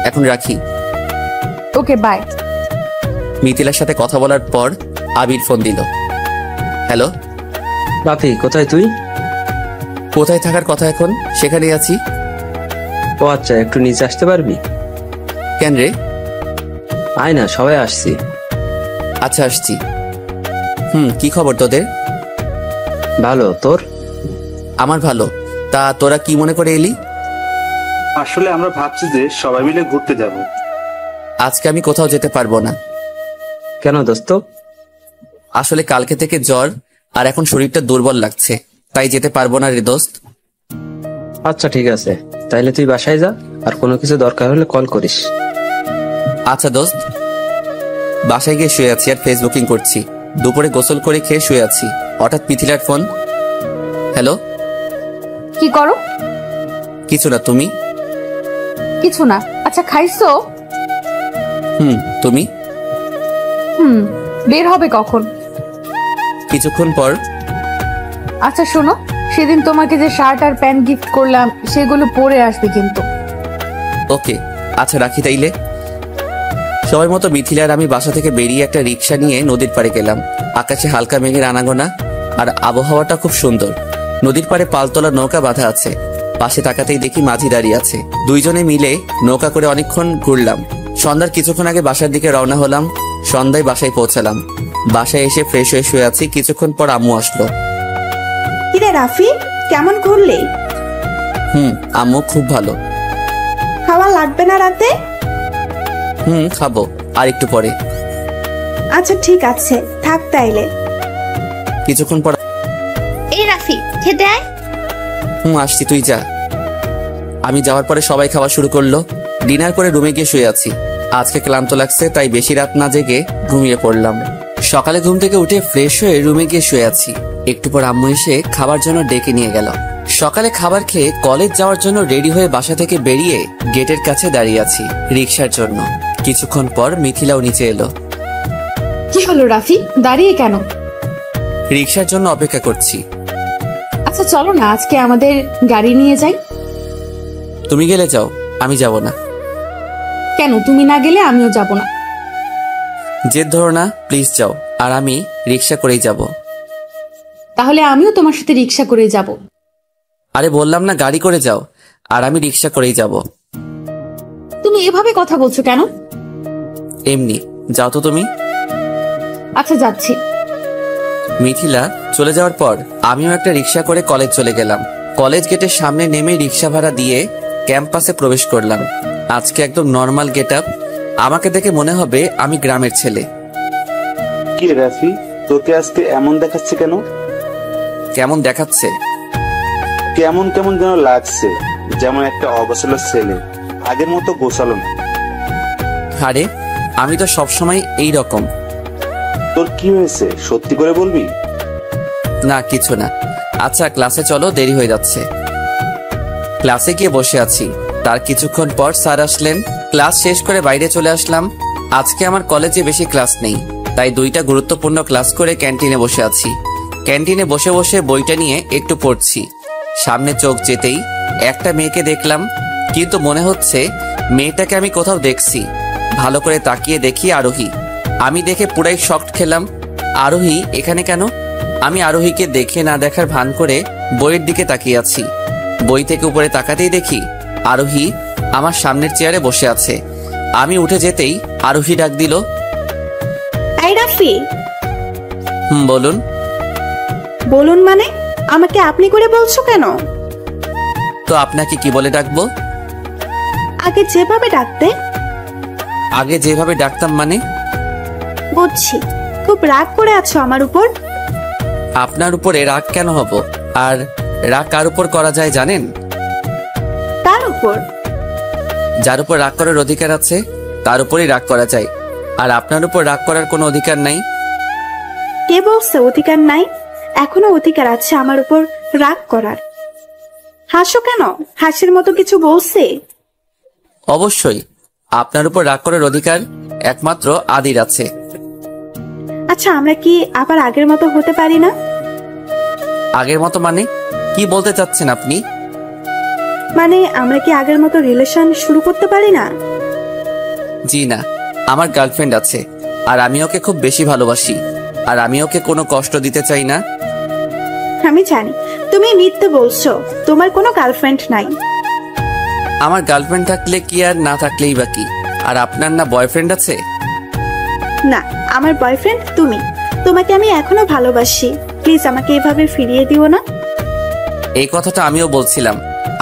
এখন রাখি। Okay bye. মিথিলার সাথে কথা বলার পর আবির ফোন দিল। হ্যালো। রাফি, কোথায় তুই? কোথায় থাকার কথা, এখন সেখানেই আছি। ও আচ্ছা, একটু নিচে আসতে পারবি? কেন রে? আয় না, সবাই আসছি। আচ্ছা আসছি। কি খবর তোদের? ভালো, তোর? আমার ভালো। তা তোরা কি মনে করে এলি? আসলে আমরা ভাবছি যে সবাই মিলে ঘুরতে যাব। আজকে আমি কোথাও যেতে পারবো না। কেন দোস্ত? আসলে কালকে থেকে জ্বর, আর এখন শরীরটা দুর্বল লাগছে, তাই যেতে পারবো না রে দোস্ত। আচ্ছা ঠিক আছে, তাইলে তুই বাসায় যা, আর কোনো কিছু দরকার হলে কল করিস। আচ্ছা দোস্ত। বাসায় গিয়ে শুয়ে আছি আর ফেসবুকিং করছি। দুপুরে গোসল করে খেয়ে শুয়ে আছি, হঠাৎ মিথিলার ফোন। হ্যালো। কি করো? কিছু না, তুমি? কিছু না। আচ্ছা খাইছো? তুমি? বের হবে কখন? কিছুক্ষণ পর। আচ্ছা শোনো, সেদিন তোমাকে যে শার্ট আর প্যান্ট গিফট করলাম সেগুলো পরে আসবে কিন্তু। ওকে আচ্ছা রাখি তাইলে। সবাই মতো মিথিলা আর আমি বাসা থেকে বেরিয়ে একটা রিক্সা নিয়ে নদীর পাড়ে গেলাম। আকাশে হালকা মেঘের আনাগোনা, আর আবহাওয়াটা খুব সুন্দর। নদীর পাড়ে পালতোলা নৌকা বাঁধা আছে। পাশে তাকাতেই দেখি মাঝি দাঁড়িয়ে আছে। দুইজনে মিলে নৌকা করে অনেকক্ষণ ঘুরলাম। সন্ধ্যার কিছুক্ষণ আগে বাসার দিকে রওনা হলাম। সন্ধ্যায় বাসায় পৌঁছালাম। বাসায় এসে ফ্রেশ হয়ে শুয়ে আছি। কিছুক্ষণ পর আম্মু আসলো। কিরে রাফি, কেমন ঘুরলি? আম্মু খুব ভালো। খাওয়া লাগবে না রাতে? খাবো আর একটু পরে। আচ্ছা ঠিক আছে, থাক তাইলে। কিছুক্ষণ পর। এই রাফি, খেতে আয়। আসছি, তুই যা। আমি যাওয়ার পরে সবাই খাওয়া শুরু করলো। ডিনার করে রুমে গিয়ে শুয়ে আছি। আজকে ক্লান্ত লাগছে, তাই বেশি রাত না জেগে ঘুমিয়ে পড়লাম। সকালে ঘুম থেকে উঠে ফ্রেশ হয়ে রুমে গিয়ে শুয়ে আছি। একটু পর আম্মু এসে খাবার জন্য ডেকে নিয়ে গেল। সকালে খাবার খেয়ে কলেজ যাওয়ার জন্য রেডি হয়ে বাসা থেকে বেরিয়ে গেটের কাছে দাঁড়িয়ে আছি রিক্সার জন্য। কিছুক্ষণ পর মিথিলাও নিচে এলো। কি হলো রাফি, দাঁড়িয়ে কেন? রিক্সার জন্য অপেক্ষা করছি। আচ্ছা চলো না আজকে আমাদের গাড়ি নিয়ে যাই। তুমি গেলে যাও, আমি যাব না। কেন? তুমি না গেলে আমিও যাব না। জেদ ধরো না, প্লিজ যাও, আর আমি রিক্সা করেই যাব। তাহলে আমিও তোমার সাথে রিক্সা করে যাব। আরে বললাম না গাড়ি করে যাও, আর আমি রিক্সা করেই যাব। তুমি এভাবে কথা বলছো কেন? এমনি, যাও তো তুমি। আচ্ছা যাচ্ছি। মিথিলা চলে যাওয়ার পর আমিও একটা রিক্সা করে কলেজ চলে গেলাম। কলেজ গেটের সামনে নেমে রিক্সা ভাড়া দিয়ে ক্যাম্পাসে প্রবেশ করলাম। আজকে একদম নর্মাল গেট আপ। আমাকে দেখে মনে হবে আমি গ্রামের ছেলে। কি রে রাফি, তোকে আজকে এমন দেখাচ্ছে কেন? কেমন দেখাচ্ছে? কেমন কেমন যেন লাগছে, যেমন একটা অবসর ছেলে, আগের মতো গোছালো না। আরে আমি তো সবসময় এই রকম। তোর কি হয়েছে, সত্যি করে বলবি? না কিছু না। আচ্ছা ক্লাসে চলো, দেরি হয়ে যাচ্ছে। ক্লাসে গিয়ে বসে আছি, তার কিছুক্ষণ পর স্যার আসলেন। ক্লাস শেষ করে বাইরে চলে আসলাম। আজকে আমার কলেজে বেশি ক্লাস নেই, তাই 2টা গুরুত্বপূর্ণ ক্লাস করে ক্যান্টিনে বসে আছি। ক্যান্টিনে বসে বসে বইটা নিয়ে একটু পড়ছি। সামনে চোখ যেতেই একটা মেয়েকে দেখলাম, কিন্তু মনে হচ্ছে মেয়েটাকে আমি কোথাও দেখছি। ভালো করে তাকিয়ে দেখি আরোহী। আমি দেখে পুরাই শকড খেলাম। আরোহী এখানে কেন? আমি আরোহীকে দেখে না দেখার ভান করে বইয়ের দিকে তাকিয়ে আছি। বই থেকে উপরে তাকাতেই দেখি আরোহী আমার সামনের চেয়ারে বসে আছে। আমি উঠে যেতেই আরোহী ডাক দিল, এই রাফি। বলুন। বলুন মানে? আমাকে আপনি করে বলছো কেন? তো আপনাকে কি বলে ডাকবো? আগে যেভাবে ডাকতে। আগে যেভাবে ডাকতাম মানে? বুঝছি, খুব রাগ করে আছো আমার উপর। আপনার উপরে রাগ কেন হব? আর রাগ কার উপর করা যায় জানেন? তার উপর? যার উপর রাগ করার অধিকার আছে তার উপরই রাগ করা যায়। আর আপনার উপর রাগ করার কোনো অধিকার নাই। কে বলছে অধিকার নাই? এখনো অধিকার আছে আমার উপর রাগ করার। হাসো কেন? হাসির মতো কিছু বলছে? অবশ্যই আপনার উপর রাগ করার অধিকার একমাত্র আদির আছে। আচ্ছা, আমরা কি আবার আগের মতো হতে পারি না? আগের মতো মানে কি বলতে চাচ্ছেন আপনি? মানে আমরা কি আগের মতো রিলেশন শুরু করতে পারি না? জি না, আমার গার্লফ্রেন্ড আছে আর আমি ওকে খুব বেশি ভালোবাসি। আর আমি ওকে কোনো কষ্ট দিতে চাই না। আমি জানি তুমি মিথ্যে বলছো, তোমার কোনো গার্লফ্রেন্ড নাই। আমার গার্লফ্রেন্ড থাকলে কি আর না থাকলেই বা কি? আর আপনার না বয়ফ্রেন্ড আছে? না, আমার বয়ফ্রেন্ড তুমি। তোমাকে আমি এখনো ভালোবাসি, প্লিজ আমাকে এভাবে ফিরিয়ে দিও না। এই কথাটা আমিও বলছিলাম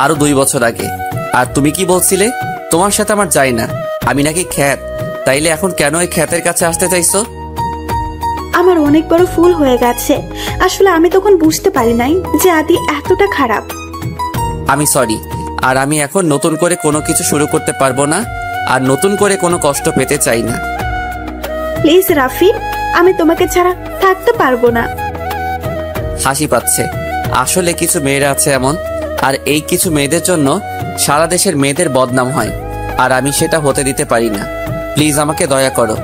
আরো 2 বছর আগে। আর তুমি কি বলছিলে? তোমার সাথে আমার যায় না, আমি নাকি খ্যাত। তাইলে এখন কেন এই খ্যাতের কাছে আসতে চাইছো? আমার অনেক বড় ভুল হয়ে গেছে। আসলে আমি তখন বুঝতে পারি নাই যে আদি এতটা খারাপ। আমি সরি। আর আমি এখন নতুন করে কোনো কিছু শুরু করতে পারবো না, আর নতুন করে কোনো কষ্ট পেতে চাই না। প্লিজ রাফি, আমি তোমাকে ছাড়া থাকতে পারবো না। হাসি পাচ্ছে। আসলে কিছু মেয়েরা আছে এমন, আর এই কিছু মেয়েদের জন্য সারা দেশের মেয়েদের বদনাম হয়, আর আমি সেটা হতে দিতে পারি না। প্লিজ আমাকে দয়া করো।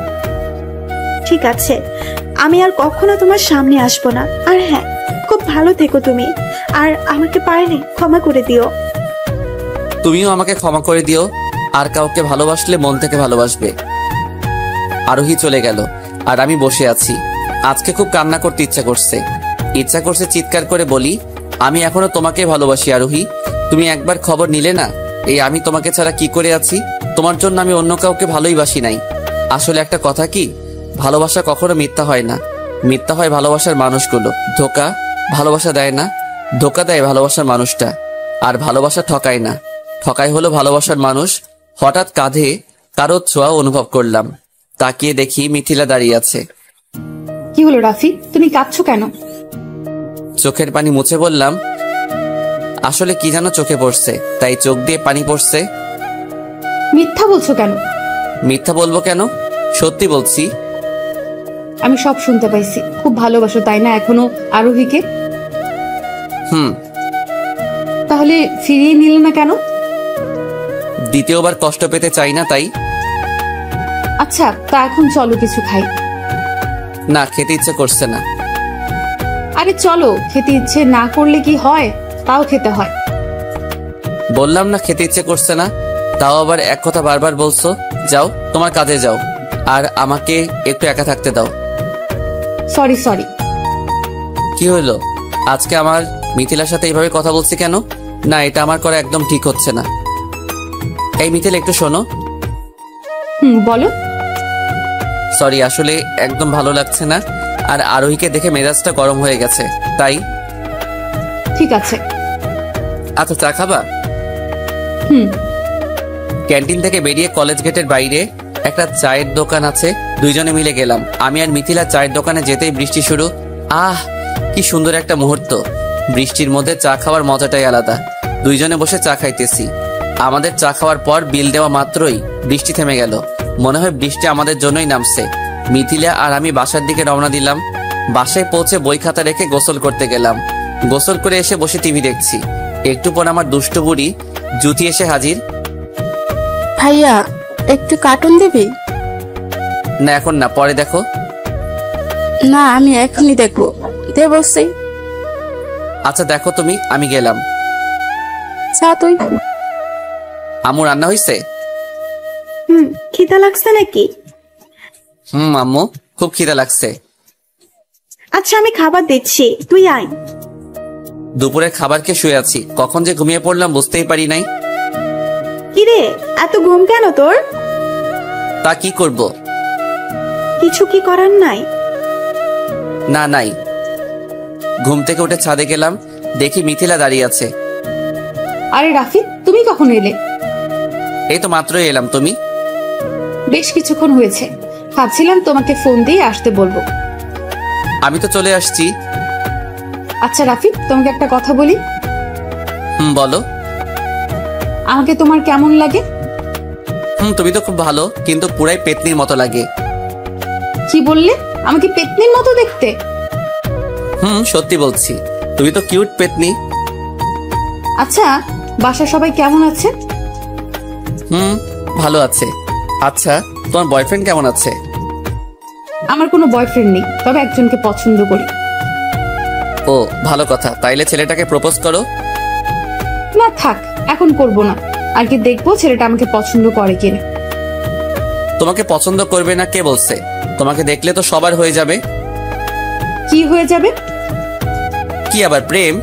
ঠিক আছে, আমি আর কখনো তোমার সামনে আসবো না। আর হ্যাঁ, খুব ভালো থেকো তুমি। আর আমাকে পারলে ক্ষমা করে দিও। তুমিও আমাকে ক্ষমা করে দিও। আর কাউকে ভালোবাসলে মন থেকে ভালোবাসবে। আরোহী চলে গেল আর আমি বসে আছি। আজকে খুব কান্না করতে ইচ্ছা করছে চিৎকার করে বলি, আমি এখনো তোমাকে ভালোবাসি আরোহী। তুমি একবার খবর নিলে না এই আমি তোমাকে ছাড়া কি করে আছি? তোমার জন্য আমি অন্য কাউকে ভালোই বাসি নাই। আসলে একটা কথা কি, ভালোবাসা কখনো মিথ্যা হয় না। মিথ্যা হয় ভালোবাসার মানুষগুলো। ধোকা ভালোবাসা দেয় না, ধোকা দেয় ভালোবাসার মানুষটা। আর ভালোবাসা ঠকায় না, ঠকায় হলো ভালোবাসার মানুষ। হঠাৎ কাঁধে কারো ছোঁয়া অনুভব করলাম। তাকিয়ে দেখি মিথিলা দাঁড়িয়ে আছে। কি হলো রাফি, তুমি কাঁদছো কেন? চোখের পানি মুছে বললাম, আসলে কি যেন চোখে পড়ছে, তাই চোখ দিয়ে পানি পড়ছে। মিথ্যা বলছো কেন? মিথ্যা বলবো কেন? সত্যি বলছি। আমি সব শুনতে পাইছি। খুব ভালোবাসো তাই না এখনো আরোহীকে? তাহলে ফিরিয়ে নিলে না কেন? দ্বিতীয়বার কষ্ট পেতে চাই না তাই। আচ্ছা, তা এখন চলো কিছু খাই। না, খেতে ইচ্ছে করছে না। আরে চলো, খেতে ইচ্ছে না করলে কি হয়, তাও খেতে হয়। বললাম না খেতে ইচ্ছে করছে না, তাও আবার এক কথা বারবার বলছো। যাও, তোমার কাজে যাও, আর আমাকে একটু একা থাকতে দাও। সরি। কি হলো? আজকে আমার মিথিলার সাথে এইভাবে কথা বলছি কেন? না, এটা আমার করা একদম ঠিক হচ্ছে না। এই মিথিলা একটু শোনো। বলো। সরি, আসলে একদম ভালো লাগছে না, আর আরোহীকে দেখে মেজাজটা গরম হয়ে গেছে, তাই। ঠিক আছে। আচ্ছা, চা খাবা? ক্যান্টিন থেকে বেরিয়ে কলেজ গেটের বাইরে একটা চায়ের দোকান আছে, দুইজনে মিলে গেলাম। আমি আর মিথিলা চায়ের দোকানে যেতেই বৃষ্টি শুরু। আহ, কি সুন্দর একটা মুহূর্ত। বৃষ্টির মধ্যে চা খাওয়ার মজাটাই আলাদা। দুইজনে বসে চা খাইতেছি। আমাদের চা খাওয়ার পর বিল দেওয়া মাত্রই বৃষ্টি থেমে গেল। মনে হয় বৃষ্টি আমাদের জন্যই নামছে। মিথিলা আর আমি বাসার দিকে রওনা দিলাম। বাসায় পৌঁছে বই খাতা রেখে গোসল করতে গেলাম। গোসল করে এসে বসে টিভি দেখছি। একটু পর আমার দুষ্ট বুড়ি জুতি এসে হাজির। ভাইয়া একটু কার্টুন দিবি? না, এখন না, পরে দেখো। না, আমি এখনই দেখবো, দে বসছি। আচ্ছা দেখো তুমি, আমি গেলাম। চা তুই। আম্মু রান্না হয়েছে? খিদা লাগছে নাকি? আম্মু খুব খিদা লাগছে। আচ্ছা আমি খাবার দিচ্ছি, তুই আয়। দুপুরের খাবার খেয়ে শুয়ে আছি, কখন যে ঘুমিয়ে পড়লাম বুঝতেই পারি নাই। কিরে এত ঘুম কেন তোর? তা কি করব? কিছু কি করার নাই? না, নাই। ঘুম থেকে উঠে ছাদে গেলাম, দেখি মিথিলা দাঁড়িয়ে আছে। আরে রাফি, তুমি কখন এলে? এই তো মাত্রই এলাম। তুমি? বেশ কিছুক্ষণ হয়েছে, ভাবছিলাম তোমাকে ফোন দিয়ে আসতে বলবো। আমি তো চলে আসছি। আচ্ছা রাফি, তোমাকে একটা কথা বলি। বলো। আমাকে তোমার কেমন লাগে? তুমি তো খুব ভালো, কিন্তু পুরাই পেতনির মতো লাগে। কি বললে? আমাকে পেতনির মতো দেখতে? সত্যি বলছি, তুমি তো কিউট পেতনি। আচ্ছা, বাসা সবাই কেমন আছে? ভালো আছে। আচ্ছা, তোমার বয়ফ্রেন্ড কেমন আছে? আমার কোনো বয়ফ্রেন্ড নেই, তবে একজনকে পছন্দ করি। ও, ভালো কথা। তাইলে ছেলেটাকে প্রপোজ করো। না থাক, এখন করব না। আর কি দেখবো ছেলেটা আমাকে পছন্দ করে কিনা। তোমাকে পছন্দ করবে না কে বলছে? তোমাকে দেখলে তো সবার হয়ে যাবে। কি হয়ে যাবে? কি আবার প্রেম?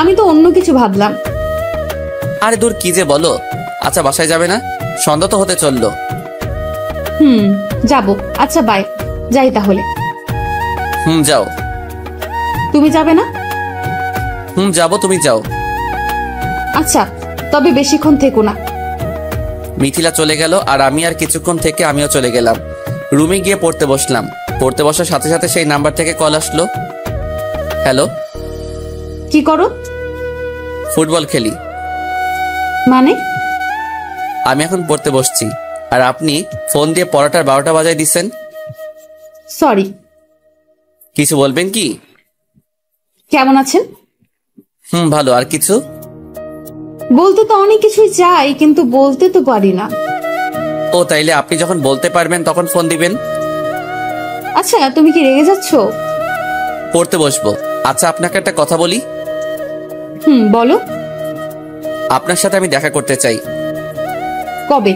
আমি তো অন্য কিছু ভাবলাম। আরে দূর, কি যে বলো। আচ্ছা, বাসায় যাবে না? সন্ধ্যা তো হতে চললো। যাবো। আচ্ছা বাই, যাই তাহলে। যাও। তুমি যাবে না? যাবো, তুমি যাও। আচ্ছা, তবে বেশিক্ষণ থেকো না। মিথিলা চলে গেল, আর আমি আর কিছুক্ষণ থেকে আমিও চলে গেলাম। রুমে গিয়ে পড়তে বসলাম। পড়তে বসার সাথে সাথে সেই নাম্বার থেকে কল আসলো। হ্যালো। কি করো? ফুটবল খেলি। মানে? আমি এখন পড়তে বসছি, আর আপনি ফোন দিয়ে পড়াটার 12টা বাজায় দিচ্ছেন। সরি। কিছু বলবেন কি? কেমন আছেন? ভালো। আর কিছু? বলতে তো অনেক কিছুই চাই, কিন্তু বলতে তো পারি না। ও, তাইলে আপনি যখন বলতে পারবেন তখন ফোন দিবেন। আচ্ছা, তুমি কি রেগে যাচ্ছ? পড়তে বসবো। আচ্ছা, আপনাকে একটা কথা বলি। বলো। আপনার সাথে আমি দেখা করতে চাই। কবে?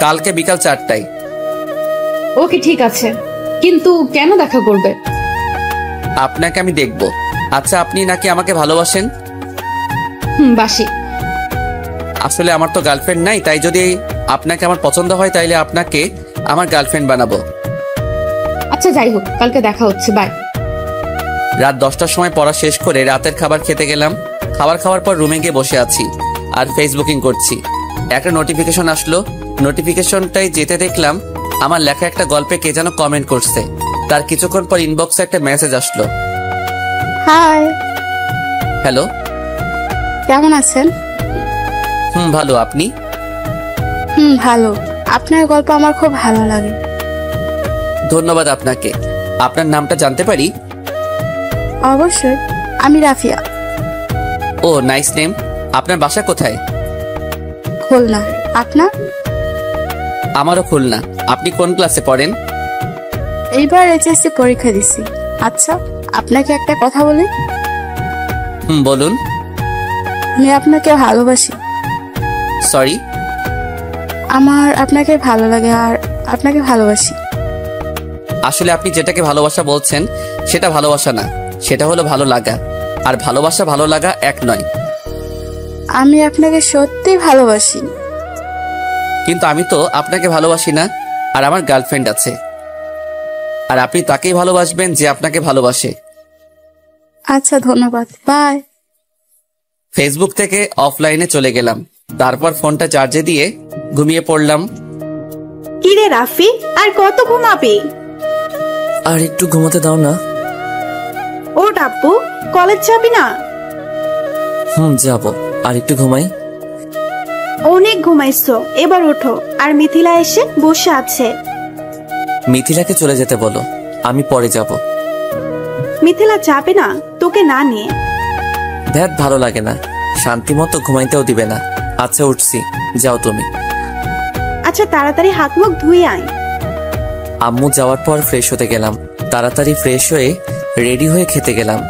কালকে বিকাল 4টায়। ওকে, ঠিক আছে, কিন্তু কেন দেখা করবে? আপনাকে আমি দেখব। আচ্ছা, আপনি নাকি আমাকে ভালোবাসেন? বাসি। আসলে আমার তো গার্লফ্রেন্ড নাই, তাই যদি আপনাকে আমার পছন্দ হয় তাইলে আপনাকে আমার গার্লফ্রেন্ড বানাবো। আচ্ছা যাই হোক, কালকে দেখা হচ্ছে, বাই। রাত 10টার সময় পড়া শেষ করে রাতের খাবার খেতে গেলাম। খাবার খাওয়ার পর রুমে গিয়ে বসে আছি আর ফেসবুকিং করছি। একটা নোটিফিকেশন আসলো। নোটিফিকেশনটাই যেতে দেখলাম আমার লেখা একটা গল্পে কে যেন কমেন্ট করছে। তার কিছুক্ষণ পর ইনবক্সে একটা মেসেজ আসলো। হাই। হ্যালো। কেমন আছেন? ভালো। আপনি? ভালো। আপনার গল্প আমার খুব ভালো লাগে। ধন্যবাদ আপনাকে। আপনার নামটা জানতে পারি? অবশ্যই, আমি রাফিয়া। ও, নাইস নেম। আপনার বাসা কোথায়? খুলনা। আপনার? আমারও খুলনা। আপনি কোন ক্লাসে পড়েন? এইবার এইচএসসি পরীক্ষা দিছি। আচ্ছা, আপনাকে একটা কথা বলি। বলুন। আমি আপনাকে ভালোবাসি। সরি? আমার আপনাকে ভালো লাগে আর আপনাকে ভালোবাসি। আসলে আপনি যেটাকে ভালোবাসা বলছেন সেটা ভালোবাসা না, সেটা হলো ভালো লাগা। আর ভালোবাসা ভালো লাগা এক নয়। আমি আপনাকে সত্যি ভালোবাসি। কিন্তু আমি তো আপনাকে ভালোবাসি না, আর আমার গার্লফ্রেন্ড আছে, আর আপনি তাকেই ভালোবাসবেন যে আপনাকে ভালোবাসে। আচ্ছা, ধন্যবাদ, বাই। ফেসবুক থেকে অফলাইনে চলে গেলাম, তারপর ফোনটা চার্জে দিয়ে ঘুমিয়ে পড়লাম। কিরে রাফি, আর কত ঘুমাবি? আর একটু ঘুমোতে দাও না। ও টাপ্পু, কলেজ যাবি না? যাব, আর একটু ঘুমাই। অনেক ঘুমাইছো, এবার ওঠো। আর মিথিলা এসে বসে আছে। মিথিলাকে চলে যেতে বলো, আমি পরে যাব। মিথিলা যাবে না তোকে না নিয়ে? ধ্যাত, ভালো লাগে না, শান্তি মতো ঘুমাইতেও দিবে না। আচ্ছা উঠছি, যাও তুমি। আচ্ছা তাড়াতাড়ি হাত মুখ ধুয়ে আয়। আম্মু যাওয়ার পর ফ্রেশ হতে গেলাম। তাড়াতাড়ি ফ্রেশ হয়ে রেডি হয়ে খেতে গেলাম।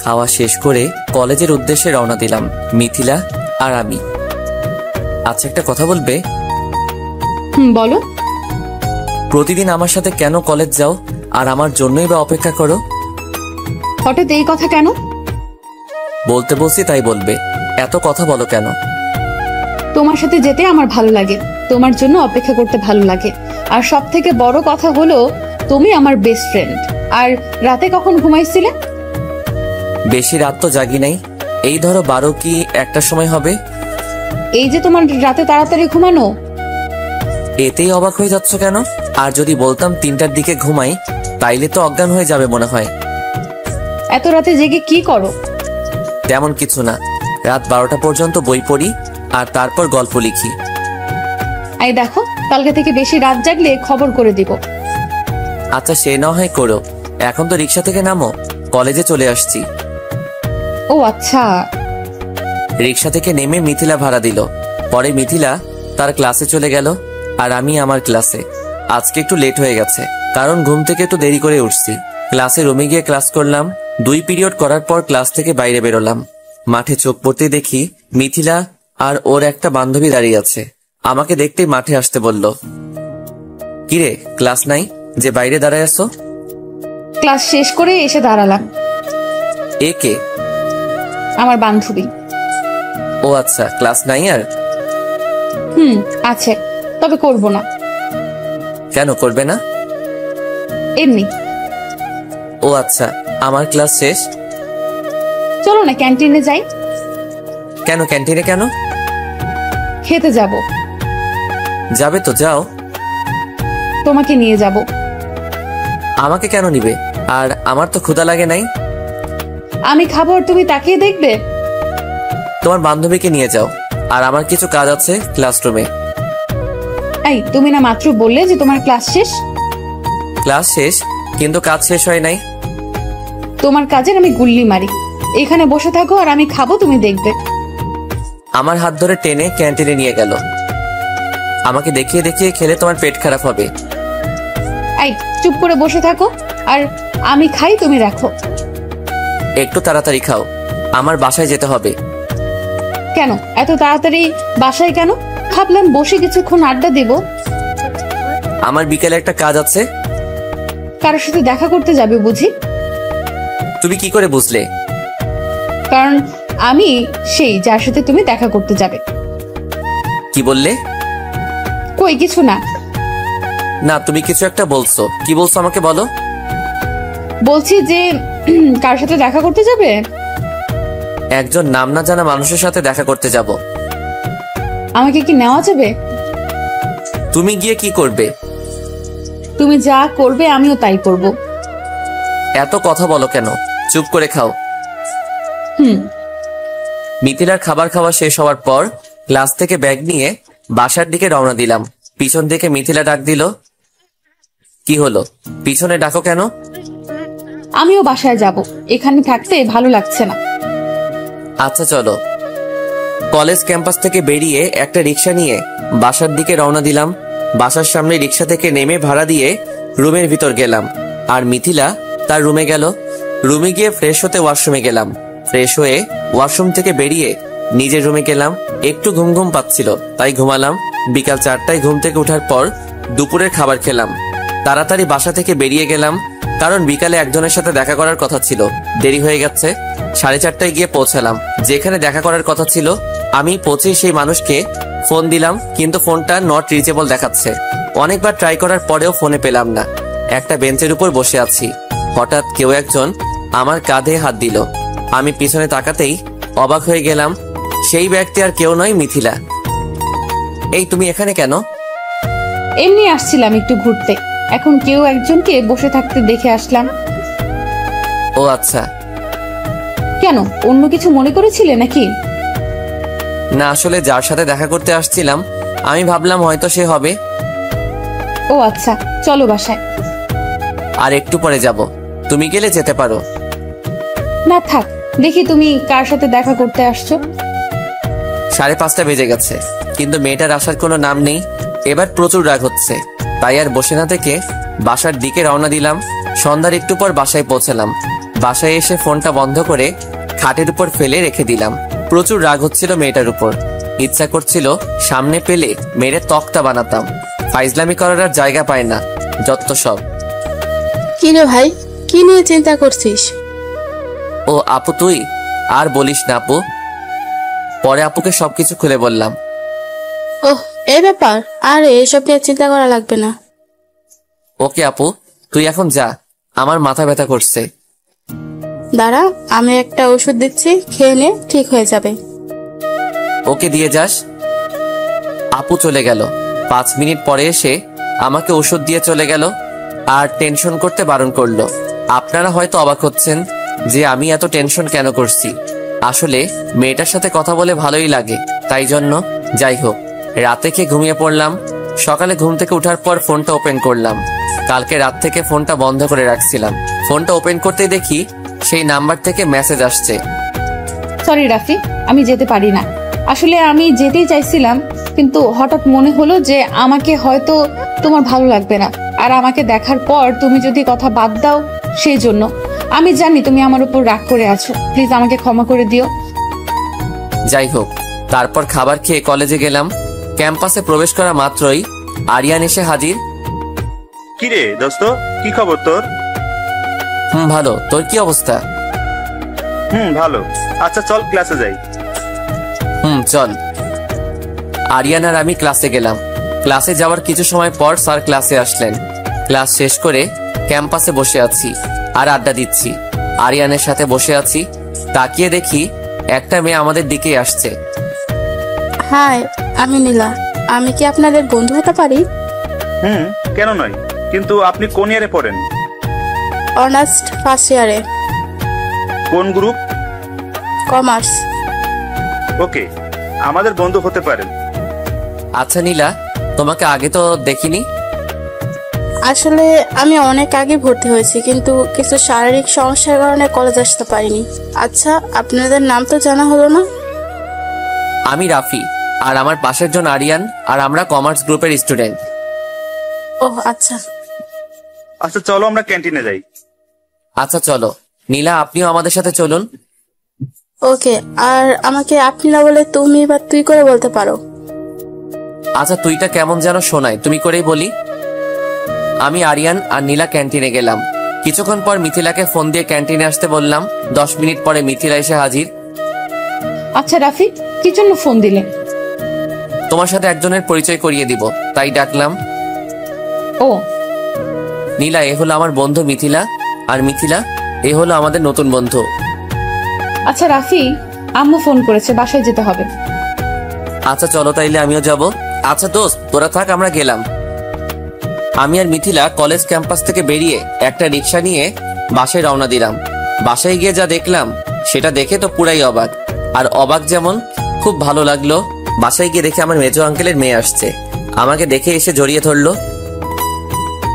খাওয়া শেষ করে কলেজের উদ্দেশ্যে রওনা দিলাম, মিথিলা আর আমি। আচ্ছা, একটা কথা বলবে? বলো। প্রতিদিন আমার সাথে কেন কলেজ যাও, আর আমার জন্যই বা অপেক্ষা করো? হঠাৎ এই কথা কেন? বলতে বলছি তাই বলবে, এত কথা বলো কেন? তোমার সাথে যেতে আমার ভালো লাগে, তোমার জন্য অপেক্ষা করতে ভালো লাগে। আর সব থেকে বড় কথা হলো তুমি আমার বেস্ট ফ্রেন্ড। আর রাতে কখন ঘুমাইছিলে? বেশি রাত তো জাগি নাই, এই ধরো 12 কি 1টার সময় হবে। এই যে তোমার রাতে তাড়াতাড়ি ঘুমানো। এতেই অবাক হয়ে যাচ্ছ কেন? আর যদি বলতাম 3টার দিকে ঘুমাই, তাইলে তো অজ্ঞান হয়ে যাবে মনে হয়। এত রাতে জেগে কি করো? তেমন কিছু না, রাত 12টা পর্যন্ত বই পড়ি আর তারপর গল্প লিখি। এই দেখো, কালকে থেকে বেশি রাত জাগলে খবর করে দিব। আচ্ছা, সে না হয় করো, এখন তো রিক্সা থেকে নামো, কলেজে চলে আসছি। ও আচ্ছা। রিক্সা থেকে নেমে মিথিলা ভাড়া দিল। পরে মিথিলা তার ক্লাসে চলে গেল, আর আমি আমার ক্লাসে। আজকে একটু লেট হয়ে গেছে, কারণ ঘুম থেকে একটু দেরি করে উঠছি। ক্লাসে রুমে গিয়ে ক্লাস করলাম। 2 পিরিয়ড করার পর ক্লাস থেকে বাইরে বেরোলাম। মাঠে চোখ পড়তে দেখি মিথিলা আর ওর একটা বান্ধবী দাঁড়িয়ে আছে। আমাকে দেখতেই মাঠে আসতে বলল। কিরে, ক্লাস নাই যে বাইরে দাঁড়ায় আছো? ক্লাস শেষ করে এসে দাঁড়ালাম। এ কে? আমার বান্ধবী। ও আচ্ছা, ক্লাস নাই আর? আছে, তবে করব না। কেন করবে না? এমনি। ও আচ্ছা, আমার ক্লাস শেষ। চলো না ক্যান্টিনে যাই। কেন ক্যান্টিনে কেন? খেতে যাব। যাবে তো যাও। তোমাকে নিয়ে যাব। আমাকে কেন নিবে? আর আমার তো ক্ষুধা লাগে নাই। আমি খাবো আর তুমি তাকিয়ে দেখবে? তোমার বান্ধবীকে নিয়ে যাও, আর আমার কিছু কাজ আছে ক্লাসরুমে। এই, তুমি না মাত্র বললে যে তোমার ক্লাস শেষ? ক্লাস শেষ, কিন্তু কাজ শেষ হয় নাই। তোমার কাজের আমি গুল্লি মারি। এখানে বসে থাকো আর আমি খাবো, তুমি দেখবে। আমার হাত ধরে টেনে ক্যান্টিনে নিয়ে গেল। আমাকে দেখিয়ে দেখিয়ে খেলে তোমার পেট খারাপ হবে। এই, চুপ করে বসে থাকো, আর আমি খাই, তুমি রাখো। একটু তাড়াতাড়ি খাও, আমার বাসায় যেতে হবে। কেন এত তাড়াতাড়ি বাসায় কেন? ভাবলাম বসে কিছুক্ষণ আড্ডা দেব। আমার বিকেলে একটা কাজ আছে। কারোর সাথে দেখা করতে যাবে বুঝি? তুমি কি করে বুঝলে? কারণ আমি সেই যার সাথে তুমি দেখা করতে যাবে। কি বললে? কই কিছু না। না, তুমি কিছু একটা বলছো। কি বলছো আমাকে বলো। বলছি যে কার সাথে দেখা করতে যাবে? একজন নাম না জানা মানুষের সাথে দেখা করতে যাব। আমাকে কি নেওয়া যাবে? তুমি গিয়ে কি করবে? তুমি যা করবে আমিও তাই করব। এত কথা বলো কেন? চুপ করে খাও। মিথিলার খাবার খাওয়া শেষ হওয়ার পর ক্লাস থেকে ব্যাগ নিয়ে বাসার দিকে রওনা দিলাম। পিছন থেকে মিথিলা ডাক দিল। কি হলো, পিছনে ডাকো কেন? আমিও বাসায় যাব, এখানে থাকতে ভালো লাগছে না। আচ্ছা চলো। কলেজ ক্যাম্পাস থেকে বেরিয়ে একটা রিক্সা নিয়ে বাসার দিকে রওনা দিলাম। বাসার সামনে রিক্সা থেকে নেমে ভাড়া দিয়ে রুমের ভিতর গেলাম, আর মিথিলা তার রুমে গেল। রুমে গিয়ে ফ্রেশ হতে ওয়াশরুমে গেলাম। ফ্রেশ হয়ে ওয়াশরুম থেকে বেরিয়ে নিজের রুমে গেলাম। একটু ঘুম ঘুম পাচ্ছিল, তাই ঘুমালাম। বিকাল 4টায় ঘুম থেকে ওঠার পর দুপুরের খাবার খেলাম। তাড়াতাড়ি বাসা থেকে বেরিয়ে গেলাম। কারণ বিকালে একজনের সাথে দেখা করার কথা ছিল, দেরি হয়ে গেছে। 4:30টায় গিয়ে পৌঁছালাম যেখানে দেখা করার কথা ছিল। আমি পৌঁছে সেই মানুষকে ফোন দিলাম, কিন্তু ফোনটা নট রিচেবল দেখাচ্ছে। অনেকবার ট্রাই করার পরেও ফোনে পেলাম না। একটা বেঞ্চের উপর বসে আছি, হঠাৎ কেউ একজন আমার কাঁধে হাত দিল। আমি পিছনে তাকাতেই অবাক হয়ে গেলাম। সেই ব্যক্তি আর কেউ নয়, মিথিলা। এই তুমি এখানে কেন? এমনি আসছিলাম একটু ঘুরতে, এখন কেউ একজনকে বসে থাকতে দেখে আসলাম। ও আচ্ছা। কেন, অন্য কিছু মনে করেছিলে নাকি? না, আসলে যার সাথে দেখা করতে আসছিলাম আমি ভাবলাম হয়তো সে হবে। ও আচ্ছা, চলো বাসায়। আর একটু পরে যাব, তুমি গেলে যেতে পারো। না থাক, দেখি তুমি কার সাথে দেখা করতে আসছো। 5:30 বেজে গেছে, কিন্তু মেয়েটার আসার কোনো নাম নেই। এবার প্রচুর রাগ হচ্ছে, তাই আর বসে না থেকে বাসার দিকে রওনা দিলাম। সন্ধ্যার একটু পর বাসায় পৌঁছালাম। বাসায় এসে ফোনটা বন্ধ করে খাটের উপর ফেলে রেখে দিলাম। প্রচুর রাগ হচ্ছিল মেয়েটার উপর। ইচ্ছা করছিল সামনে পেলে মেরে তক্তা বানাতাম। ফাইজলামি করার আর জায়গা পায় না, যত সব। কি রে ভাই, কি নিয়ে চিন্তা করছিস? ও আপু, তুই আর বলিস না আপু। পরে আপুকে সবকিছু খুলে বললাম। ওহ, এই ব্যাপার? আরে এসব নিয়ে চিন্তা করা লাগবে না। ওকে আপু, তুই এখন যা, আমার মাথা ব্যথা করছে। দাঁড়া, আমি একটা ওষুধ দিচ্ছি, খেয়ে নে, ঠিক হয়ে যাবে। ওকে দিয়ে যাস। আপু চলে গেল। 5 মিনিট পরে এসে আমাকে ওষুধ দিয়ে চলে গেল আর টেনশন করতে বারণ করলো। আপনারা হয়তো অবাক হচ্ছেন যে আমি এত টেনশন কেন করছি। আসলে মেয়েটার সাথে কথা বলে ভালোই লাগে, তাই জন্য। যাই হোক, রাতে খেয়ে ঘুমিয়ে পড়লাম। সকালে ঘুম থেকে ওঠার পর ফোনটা ওপেন করলাম। কালকে রাত থেকে ফোনটা বন্ধ করে রাখছিলাম। ফোনটা ওপেন করতেই দেখি সেই নাম্বার থেকে মেসেজ আসছে। সরি রাফি, আমি যেতে পারি না। আসলে আমি যেতেই চাইছিলাম, কিন্তু হঠাৎ মনে হলো যে আমাকে হয়তো তোমার ভালো লাগবে না, আর আমাকে দেখার পর তুমি যদি কথা বাদ দাও, সেই জন্য। আমি জানি তুমি আমার উপর রাগ করে আছো, প্লিজ আমাকে ক্ষমা করে দিও। যাই হোক, তারপর খাবার খেয়ে কলেজে গেলাম। ক্যাম্পাসে প্রবেশ করা মাত্রই আরিয়ান এসে হাজির। কি রে দোস্ত, কি খবর তোর? ভালো, তোর কি অবস্থা? ভালো। আচ্ছা চল ক্লাসে যাই। চল। আরিয়ান আর আমি ক্লাসে গেলাম। ক্লাসে যাওয়ার কিছু সময় পর স্যার ক্লাসে আসলেন। ক্লাস শেষ করে ক্যাম্পাসে বসে আছি আর আড্ডা দিচ্ছি। আরিয়ানের সাথে বসে আছি, তাকিয়ে দেখি একটা মেয়ে আমাদের দিকেই আসছে। হাই, আমি নীলা। আমি কি আপনাদের বন্ধু হতে পারি? কেন নয়, কিন্তু আপনি কোন ইয়ারে পড়েন? অনার্স ফার্স্ট ইয়ারে। কোন গ্রুপ? কমার্স। ওকে, আমাদের বন্ধু হতে পারেন। আচ্ছা নীলা, তোমাকে আগে তো দেখিনি। আসলে আমি অনেক আগে ভর্তি হয়েছি, কিন্তু কিছু শারীরিক সমস্যার কারণে কলেজ আসতে পারিনি। আচ্ছা, আপনাদের নাম তো জানা হলো না। আমি রাফি, আর আমার পাশের জন আরিয়ান, আর আমরা কমার্স গ্রুপের স্টুডেন্ট। ও আচ্ছা। আচ্ছা চলো আমরা ক্যান্টিনে যাই। আচ্ছা চলো। নীলা, আপনিও আমাদের সাথে চলুন। ওকে, আর আমাকে আপনি না বলে তুমি বা তুই করে বলতে পারো। আচ্ছা, তুইটা কেমন যেন শোনায়, তুমি করেই বলি। আমি আরিয়ান আর নীলা ক্যান্টিনে গেলাম। কিছুক্ষণ পর মিথিলাকে ফোন দিয়ে ক্যান্টিনে আসতে বললাম। 10 মিনিট পরে মিথিলা এসে হাজির। আচ্ছা রাফি, কি জন্য ফোন দিলে? তোমার সাথে একজনের পরিচয় করিয়ে দিব, তাই ডাকলাম। ও নীলা, এ হলো আমার বন্ধু মিথিলা, আর মিথিলা, এ হলো আমাদের নতুন বন্ধু। আচ্ছা রাফি, আম্মু ফোন করেছে, বাসায় যেতে হবে। আচ্ছা চলো, তাইলে আমিও যাব। আচ্ছা দোস্ত, তোরা থাক, আমরা গেলাম। আমি আর মিথিলা কলেজ ক্যাম্পাস থেকে বেরিয়ে একটা রিক্সা নিয়ে বাসায় রওনা দিলাম। বাসায় গিয়ে যা দেখলাম সেটা দেখে তো পুরাই অবাক। আর অবাক যেমন, খুব ভালো লাগলো। বাসায় গিয়ে দেখে আমার মেজো আঙ্কেলের মেয়ে আসছে। আমাকে দেখে এসে জড়িয়ে ধরলো।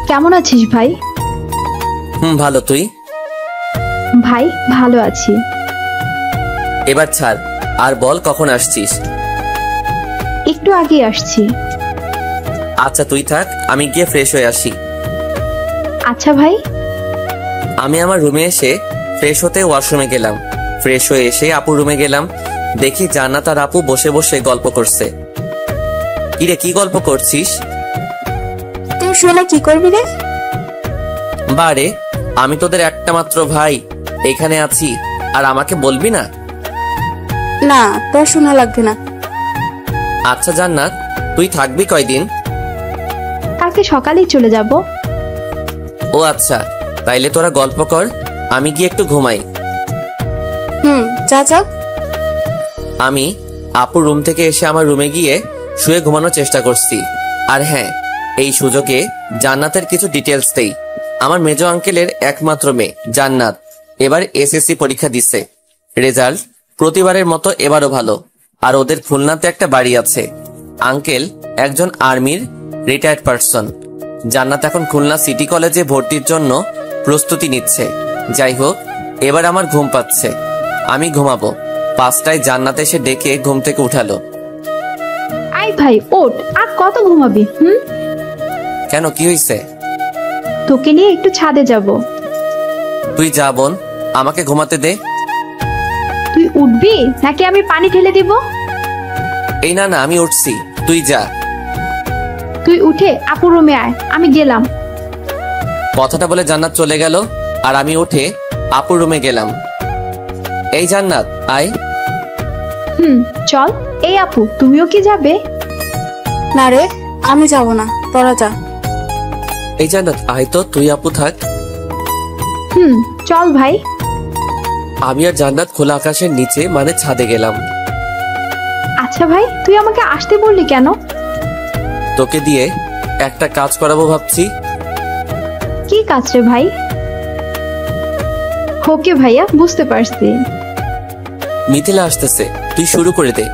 কেমন আছিস ভাই? ভালো, তুই? ভাই ভালো আছি। এবার ছাড়, আর বল কখন আসছিস? একটু আগে আসছি। আচ্ছা তুই থাক, আমি গিয়ে ফ্রেশ হয়ে আসি। আচ্ছা ভাই। আমি আমার রুমে এসে ফ্রেশ হতে ওয়াশরুমে গেলাম। ফ্রেশ হয়ে এসে আপুর রুমে গেলাম। দেখি জান্নাত আর আপু বসে বসে গল্প করছে। কিরে, কি গল্প করছিস? তুই শুনে কি করবি রে? বারে, আমি তোদের একটা মাত্র ভাই, এখানে আছি, আর আমাকে বলবি না? না, তোর শোনা লাগবে না। আচ্ছা জান্নাত, তুই থাকবি কয়দিন? কালকে সকালেই চলে যাব। ও আচ্ছা, তাইলে তোরা গল্প কর, আমি গিয়ে একটু ঘুমাই। যা যা। আমি আপুর রুম থেকে এসে আমার রুমে গিয়ে শুয়ে ঘুমানোর চেষ্টা করছি। আর হ্যাঁ, এই সুযোগে জান্নাতের কিছু ডিটেলস দেই। আমার মেজো আঙ্কেলের একমাত্র মেয়ে জান্নাত এবার এসএসসি পরীক্ষা দিছে। রেজাল্ট প্রতিবারের মতো এবারও ভালো। আর ওদের খুলনাতে একটা বাড়ি আছে। আঙ্কেল একজন আর্মির রিটায়ার্ড পারসন। জান্নাত এখন খুলনা সিটি কলেজে ভর্তির জন্য প্রস্তুতি নিচ্ছে। যাই হোক, এবার আমার ঘুম পাচ্ছে, আমি ঘুমাবো। 5টায় জান্নাত এসে ডেকে ঘুম থেকে উঠালো। আই ভাই ওঠ, আর কত ঘুমাবি? কেন, কি হয়েছে? তোকে নিয়ে একটু ছাদে যাব। তুই যা বোন, আমাকে ঘুমাতে দে। তুই উঠবি নাকি আমি পানি ঢেলে দিব? এই না না, আমি উঠছি, তুই যা। তুই উঠে আপুর রুমে আয়, আমি গেলাম। কথাটা বলে জান্নাত চলে গেল, আর আমি উঠে আপুর রুমে গেলাম। এই জান্নাত, আয়। চল। এই আপু, তুমিও কি যাবে? না রে, আমি যাব না, তোরা যা। এই জান্নাত, আয় তো, তুই আপু থাক। চল ভাই। আমি আর জান্নাত খোলা আকাশের নিচে মানে ছাদে গেলাম। আচ্ছা ভাই, তুই আমাকে আসতে বললি কেন? তোকে দিয়ে একটা কাজ করাবো ভাবছি। কি কাজ রে ভাই? ওকে ভাইয়া, বুঝতে পারছি। মিথিলা আসতেছে, তুই শুরু করে দে।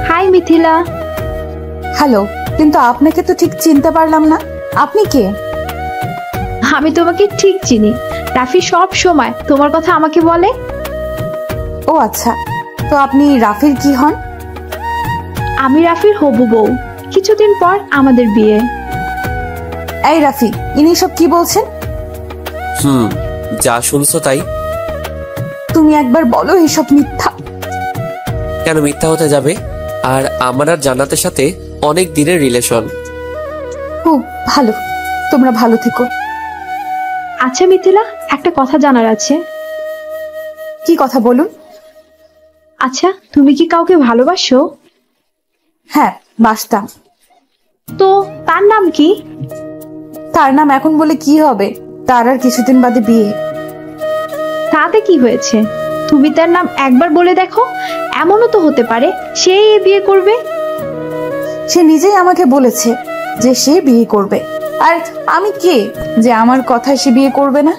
হাই মিথিলা। হ্যালো, কিন্তু আপনাকে তো ঠিক চিনতে পারলাম না, আপনি কে? আমি তোমাকে ঠিক চিনি। রাফি সব সময় তোমার কথা আমাকে বলে। ও আচ্ছা, তো আপনি রাফির কি হন? আমি রাফির হবু বউ। কিছুদিন পর আমাদের বিয়ে। এই রাফি, ইনি সব কি বলছেন? যা শুনছো তাই। তুমি একবার বলো এইসব মিথ্যা। কেন মিথ্যা হতে যাবে? আর আমার আর জান্নাতের সাথে অনেক দিনের রিলেশন। খুব ভালো, তোমরা ভালো থেকো। আচ্ছা মিথিলা, একটা কথা জানার আছে। কি কথা বলুন। আচ্ছা, তুমি কি কাউকে ভালোবাসো? হ্যাঁ, বাসতাম। তো তার নাম কি? তার নাম এখন বলে কি হবে, তার আর কিছুদিন বাদে বিয়ে। তাতে কি হয়েছে? তুমি তার নাম একবার বলে দেখো, এমনও তো হতে পারে সে বিয়ে করবে। সে নিজেই আমাকে বলেছে যে সে বিয়ে করবে, আর আমি কে যে আমার কথায় সে বিয়ে করবে না?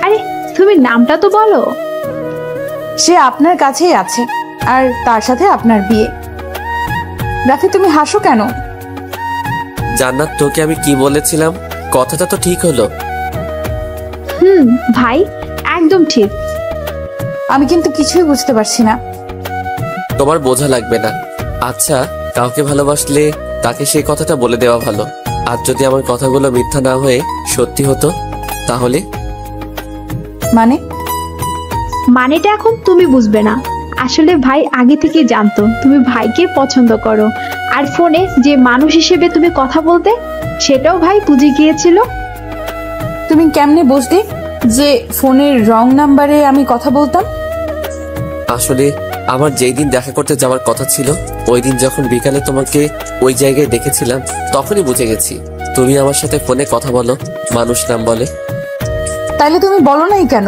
আরে তুমি নামটা তো বলো। সে আপনার কাছেই আছে, আর তার সাথে আপনার বিয়ে। রাফি, তুমি হাসো কেন? জান্নাত, তোকে আমি কি বলেছিলাম? কথাটা তো ঠিক হলো। ভাই, একদম ঠিক। আমি কিন্তু কিছুই বুঝতে পারছি না। তোমার বোঝা লাগবে না। আচ্ছা, কাউকে ভালোবাসলে তাকে সেই কথাটা বলে দেওয়া ভালো। আর যদি আমার কথাগুলো মিথ্যা না হয়ে সত্যি হতো, তাহলে? মানেটা এখন তুমি বুঝবে না। আসলে ভাই আগে থেকে জানতো তুমি ভাইকে পছন্দ করো, আর ফোনে যে মানুষ হিসেবে তুমি কথা বলতে সেটাও ভাই বুঝে গিয়েছিল। তুমি কেমনে বুঝলে যে ফোনের রং নাম্বারে আমি কথা বলতাম? আসলে আমার যেই দিন দেখা করতে যাওয়ার কথা ছিল, ওই দিন যখন বিকালে তোমাকে ওই জায়গায় দেখেছিলাম, তখনই বুঝে গেছি তুমি আমার সাথে ফোনে কথা বলো, মানুষ নাম বলে। তাইলে তুমি বলো নাই কেন?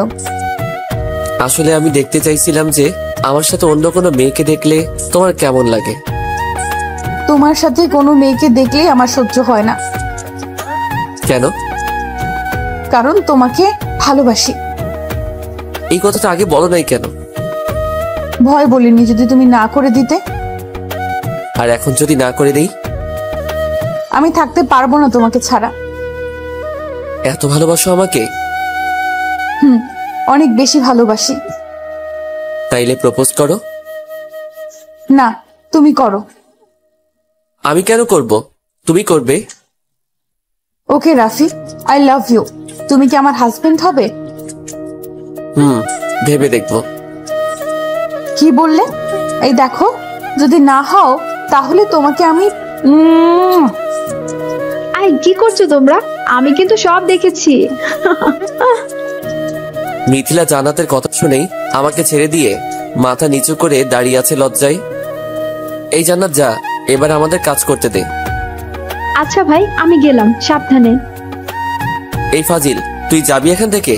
আসলে আমি দেখতে চাইছিলাম যে আমার সাথে অন্য কোনো মেয়েকে দেখলে তোমার কেমন লাগে। তোমার সাথে কোনো মেয়েকে দেখলেই আমার সহ্য হয় না। কেন? কারণ তোমাকে ভালোবাসি। এই কথাটা আগে বলো নাই কেন? ভয় বলিনি যদি তুমি না করে দিতে। আর এখন যদি না করে দেই? আমি থাকতে পারবো না তোমাকে ছাড়া। এত ভালোবাসো আমাকে? অনেক বেশি ভালোবাসি। তাইলে প্রপোজ করো। না, তুমি করো। আমি কেন করব? তুমি করবে। ওকে রাফি, আই লাভ ইউ। তুমি কি আমার হাজবেন্ড হবে? ভেবে দেখবো। কি বললে? এই দেখো, যদি না হও তাহলে তোমাকে আমি আই কি করছো তোমরা? আমি কিন্তু সব দেখেছি। মিথিলা জান্নাতের কথা শুনেই আমাকে ছেড়ে দিয়ে মাথা নিচু করে দাঁড়িয়ে আছে লজ্জায়। এই জান্নাত যা, এবার আমাদের কাজ করতে দে। আচ্ছা ভাই, আমি গেলাম, সাবধানে। এই ফাজিল, তুই যাবি এখান থেকে?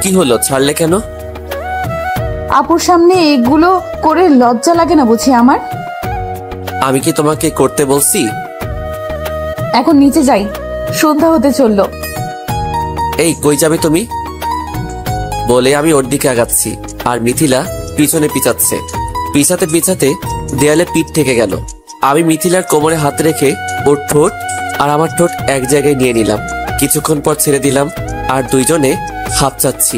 কি হলো, ছাড়লে কেন? আপুর সামনে এগুলো করে লজ্জা লাগে না বুঝি আমার? আমি কি তোমাকে করতে বলছি? এখন নিচে যাই, সন্ধ্যা হতে চললো। এই কই যাবে তুমি? বলে আমি ওর দিকে আগাচ্ছি আর মিথিলা পিছনে পিছাচ্ছে। পিছাতে পিছাতে দেয়ালে পিঠ ঠেকে গেল। আমি মিথিলার কোমরে হাত রেখে ওর ঠোঁট আর আমার ঠোঁট এক জায়গায় নিয়ে নিলাম। কিছুক্ষণ পর ছেড়ে দিলাম আর দুইজনে হাত চাচ্ছি।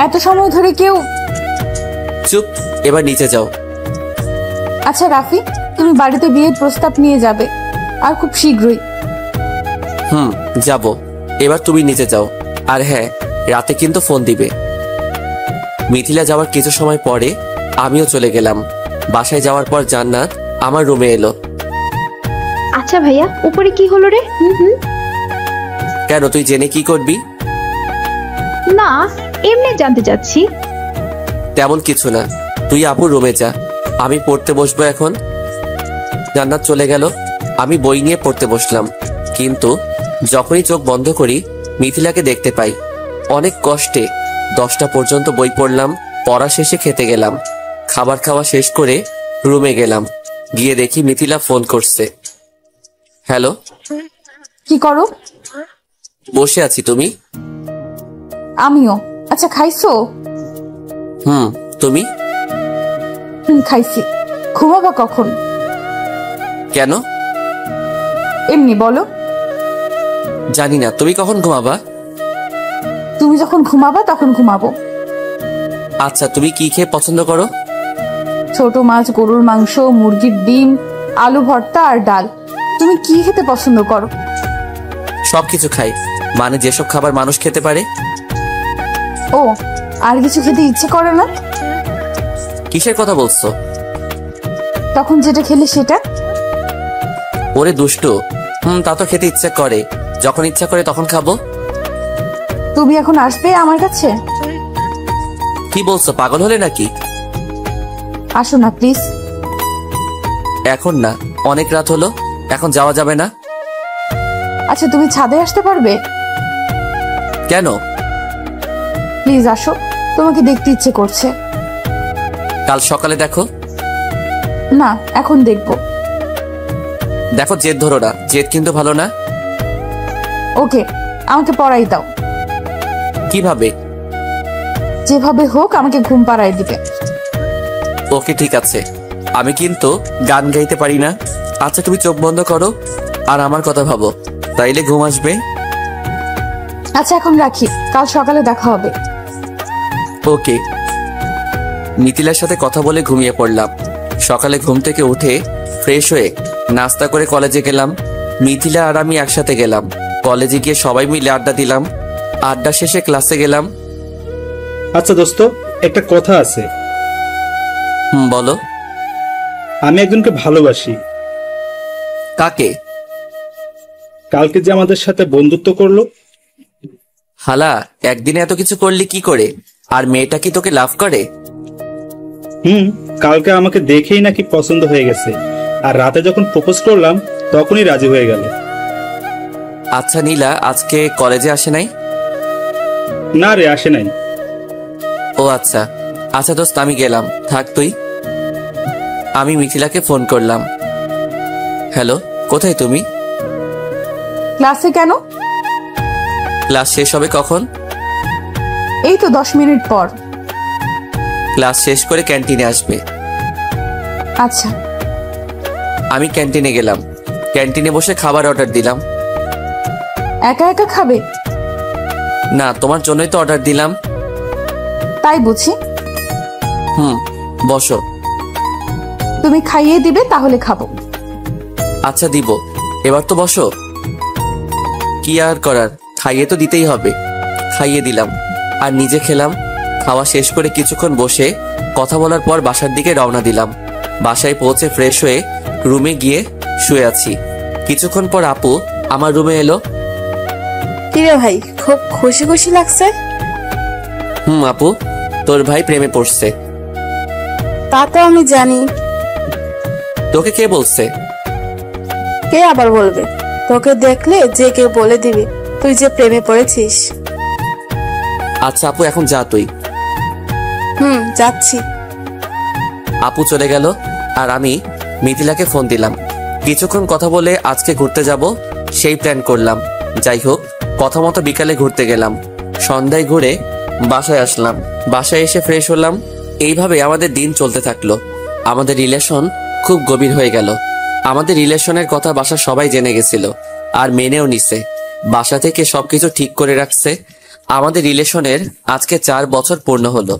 এত সময় ধরে কেউ? চুপ, এবার নিচে যাও। আচ্ছা রাফি, তুমি বাড়িতে বিয়ের প্রস্তাব নিয়ে যাবে আর খুব শীঘ্রই। যাব। এবার তুমি নিচে যাও। আর হ্যাঁ, রাতে কিন্তু ফোন দিবে। মিথিলা যাওয়ার কিছু সময় পরে আমিও চলে গেলাম। বাসায় যাওয়ার পর জান্নাত আমার রুমে এলো। আচ্ছা ভাইয়া, উপরে কি হলো রে? কেন, তুই জেনে কি করবি? না, এমনি জানতে চাচ্ছি। তেমন কিছু না, তুই আপুর রুমে যা, আমি পড়তে বসবো এখন। জান্নাত চলে গেল। আমি বই নিয়ে পড়তে বসলাম, কিন্তু যখনই চোখ বন্ধ করি মিথিলাকে দেখতে পাই। অনেক কষ্টে 10টা পর্যন্ত বই পড়লাম। পড়া শেষে খেতে গেলাম। খাবার খাওয়া শেষ করে রুমে গেলাম। গিয়ে দেখি মিথিলা ফোন করছে। হ্যালো। কি করো? বসে আছি, তুমি? আমিও। আচ্ছা খাইছো? তুমি? খাইছি। ঘুমাবা কখন? কেন? এমনি বলো। জানি না, তুমি কখন ঘুমাবা? তুমি যখন ঘুমাবা তখন ঘুমাবো। আচ্ছা, তুমি কি খেয়ে পছন্দ করো? ছোট মাছ, গরুর মাংস, মুরগির ডিম, আলু ভর্তা আর ডাল। তুমি কি খেতে পছন্দ করো? সবকিছু খাই, মানে যেসব খাবার মানুষ খেতে পারে। ও, আর কিছু খেতে ইচ্ছে করে না? কিসের কথা বলছো? তখন যেটা খেলে সেটা। ওরে দুষ্টু, তা তো খেতে ইচ্ছা করে, যখন ইচ্ছা করে তখন খাবো। তুমি এখন আসবে আমার কাছে? কি বলছো, পাগল হলে নাকি? আসো না প্লিজ। এখন না, অনেক রাত হলো, এখন যাওয়া যাবে না। আচ্ছা তুমি ছাদে আসতে পারবে? কেন? প্লিজ আসো, তোমাকে দেখতে ইচ্ছে করছে। কাল সকালে দেখো। না, এখন দেখবো। দেখো, জেদ ধরো না, জেদ কিন্তু ভালো না। ওকে, আমাকে পড়াই দাও। কিভাবে? যেভাবে হোক আমাকে ঘুম পাড়াই দিবে। ওকে ঠিক আছে, আমি কিন্তু গান গাইতে পারি না। আচ্ছা তুমি চোখ বন্ধ করো আর আমার কথা ভাবো, তাইলে ঘুম আসবে। আচ্ছা এখন রাখি, কাল সকালে দেখা হবে। ওকে। মিথিলার সাথে কথা বলে ঘুমিয়ে পড়লাম। সকালে ঘুম থেকে উঠে ফ্রেশ হয়ে নাস্তা করে কলেজে গেলাম। মিথিলা আর আমি একসাথে গেলাম। কলেজে গিয়ে সবাই মিলে আড্ডা দিলাম। আড্ডা শেষে ক্লাসে গেলাম। আচ্ছা দোস্ত, একটা কথা আছে। বলো। আমি একজনকে ভালোবাসি। কাকে? কালকে যে আমাদের সাথে বন্ধুত্ব করলো। হালা, একদিনে এত কিছু করলি কি করে? আর মেয়েটা কি তোকে লাভ করে? কালকে আমাকে দেখেই নাকি পছন্দ হয়ে গেছে, আর রাতে যখন প্রপোজ করলাম তখনই রাজি হয়ে গেল। আচ্ছা নীলা আজকে কলেজে আসে নাই? না রে, আসে নাই। ও আচ্ছা। আচ্ছা দোস্ত, আমি গেলাম, থাক তুই। আমি মিথিলাকে ফোন করলাম। হ্যালো, কোথায় তুমি? ক্লাসে কেন? ক্লাস শেষ হবে কখন? এই তো 10 মিনিট পর। ক্লাস শেষ করে ক্যান্টিনে আসবে। আচ্ছা। আমি ক্যান্টিনে গেলাম। ক্যান্টিনে বসে খাবার অর্ডার দিলাম। একা একা খাবে? না, তোমার জন্যই তো অর্ডার দিলাম। তাই বুঝি। বসো। তুমি খাইয়ে দিবে তাহলে খাবো। আচ্ছা দিব, এবার তো বসো। কি আর করার, খাইয়ে তো দিতেই হবে। খাইয়ে দিলাম আর নিজে খেলাম। খাওয়া শেষ করে কিছুক্ষণ বসে কথা বলার পর বাসার দিকে রওনা দিলাম। বাসায় পৌঁছে ফ্রেশ হয়ে রুমে গিয়ে শুয়ে আছি। কিছুক্ষণ পর আপু আমার রুমে এলো। কিরে ভাই, খুব খুশি খুশি লাগছে? আপু, তোর ভাই প্রেমে পড়ছে। তা তো আমি জানি। তোকে কে বলছে? কে আবার বলবে? তোকে দেখলে যে কেউ বলে দিবি তুই যে প্রেমে পড়েছিস। আচ্ছা আপু, এখন যা তুই। যাচ্ছি। আপু চলে গেল আর আমি মিথিলাকে ফোন দিলাম। কিছুক্ষণ কথা বলে আজকে ঘুরতে যাব সেই প্ল্যান করলাম। যাই হোক, কথা মতো বিকালে ঘুরতে গেলাম। সন্ধ্যায় ঘুরে বাসায় আসলাম। বাসায় এসে ফ্রেশ হলাম। এইভাবে আমাদের দিন চলতে থাকলো। আমাদের রিলেশন খুব গভীর হয়ে গেল। আমাদের রিলেশনের কথা বাসা সবাই জেনে গেছিল আর মেনেও নিছে। বাসা থেকে সবকিছু ঠিক করে রাখছে। আমাদের রিলেশনের আজকে 4 বছর পূর্ণ হলো।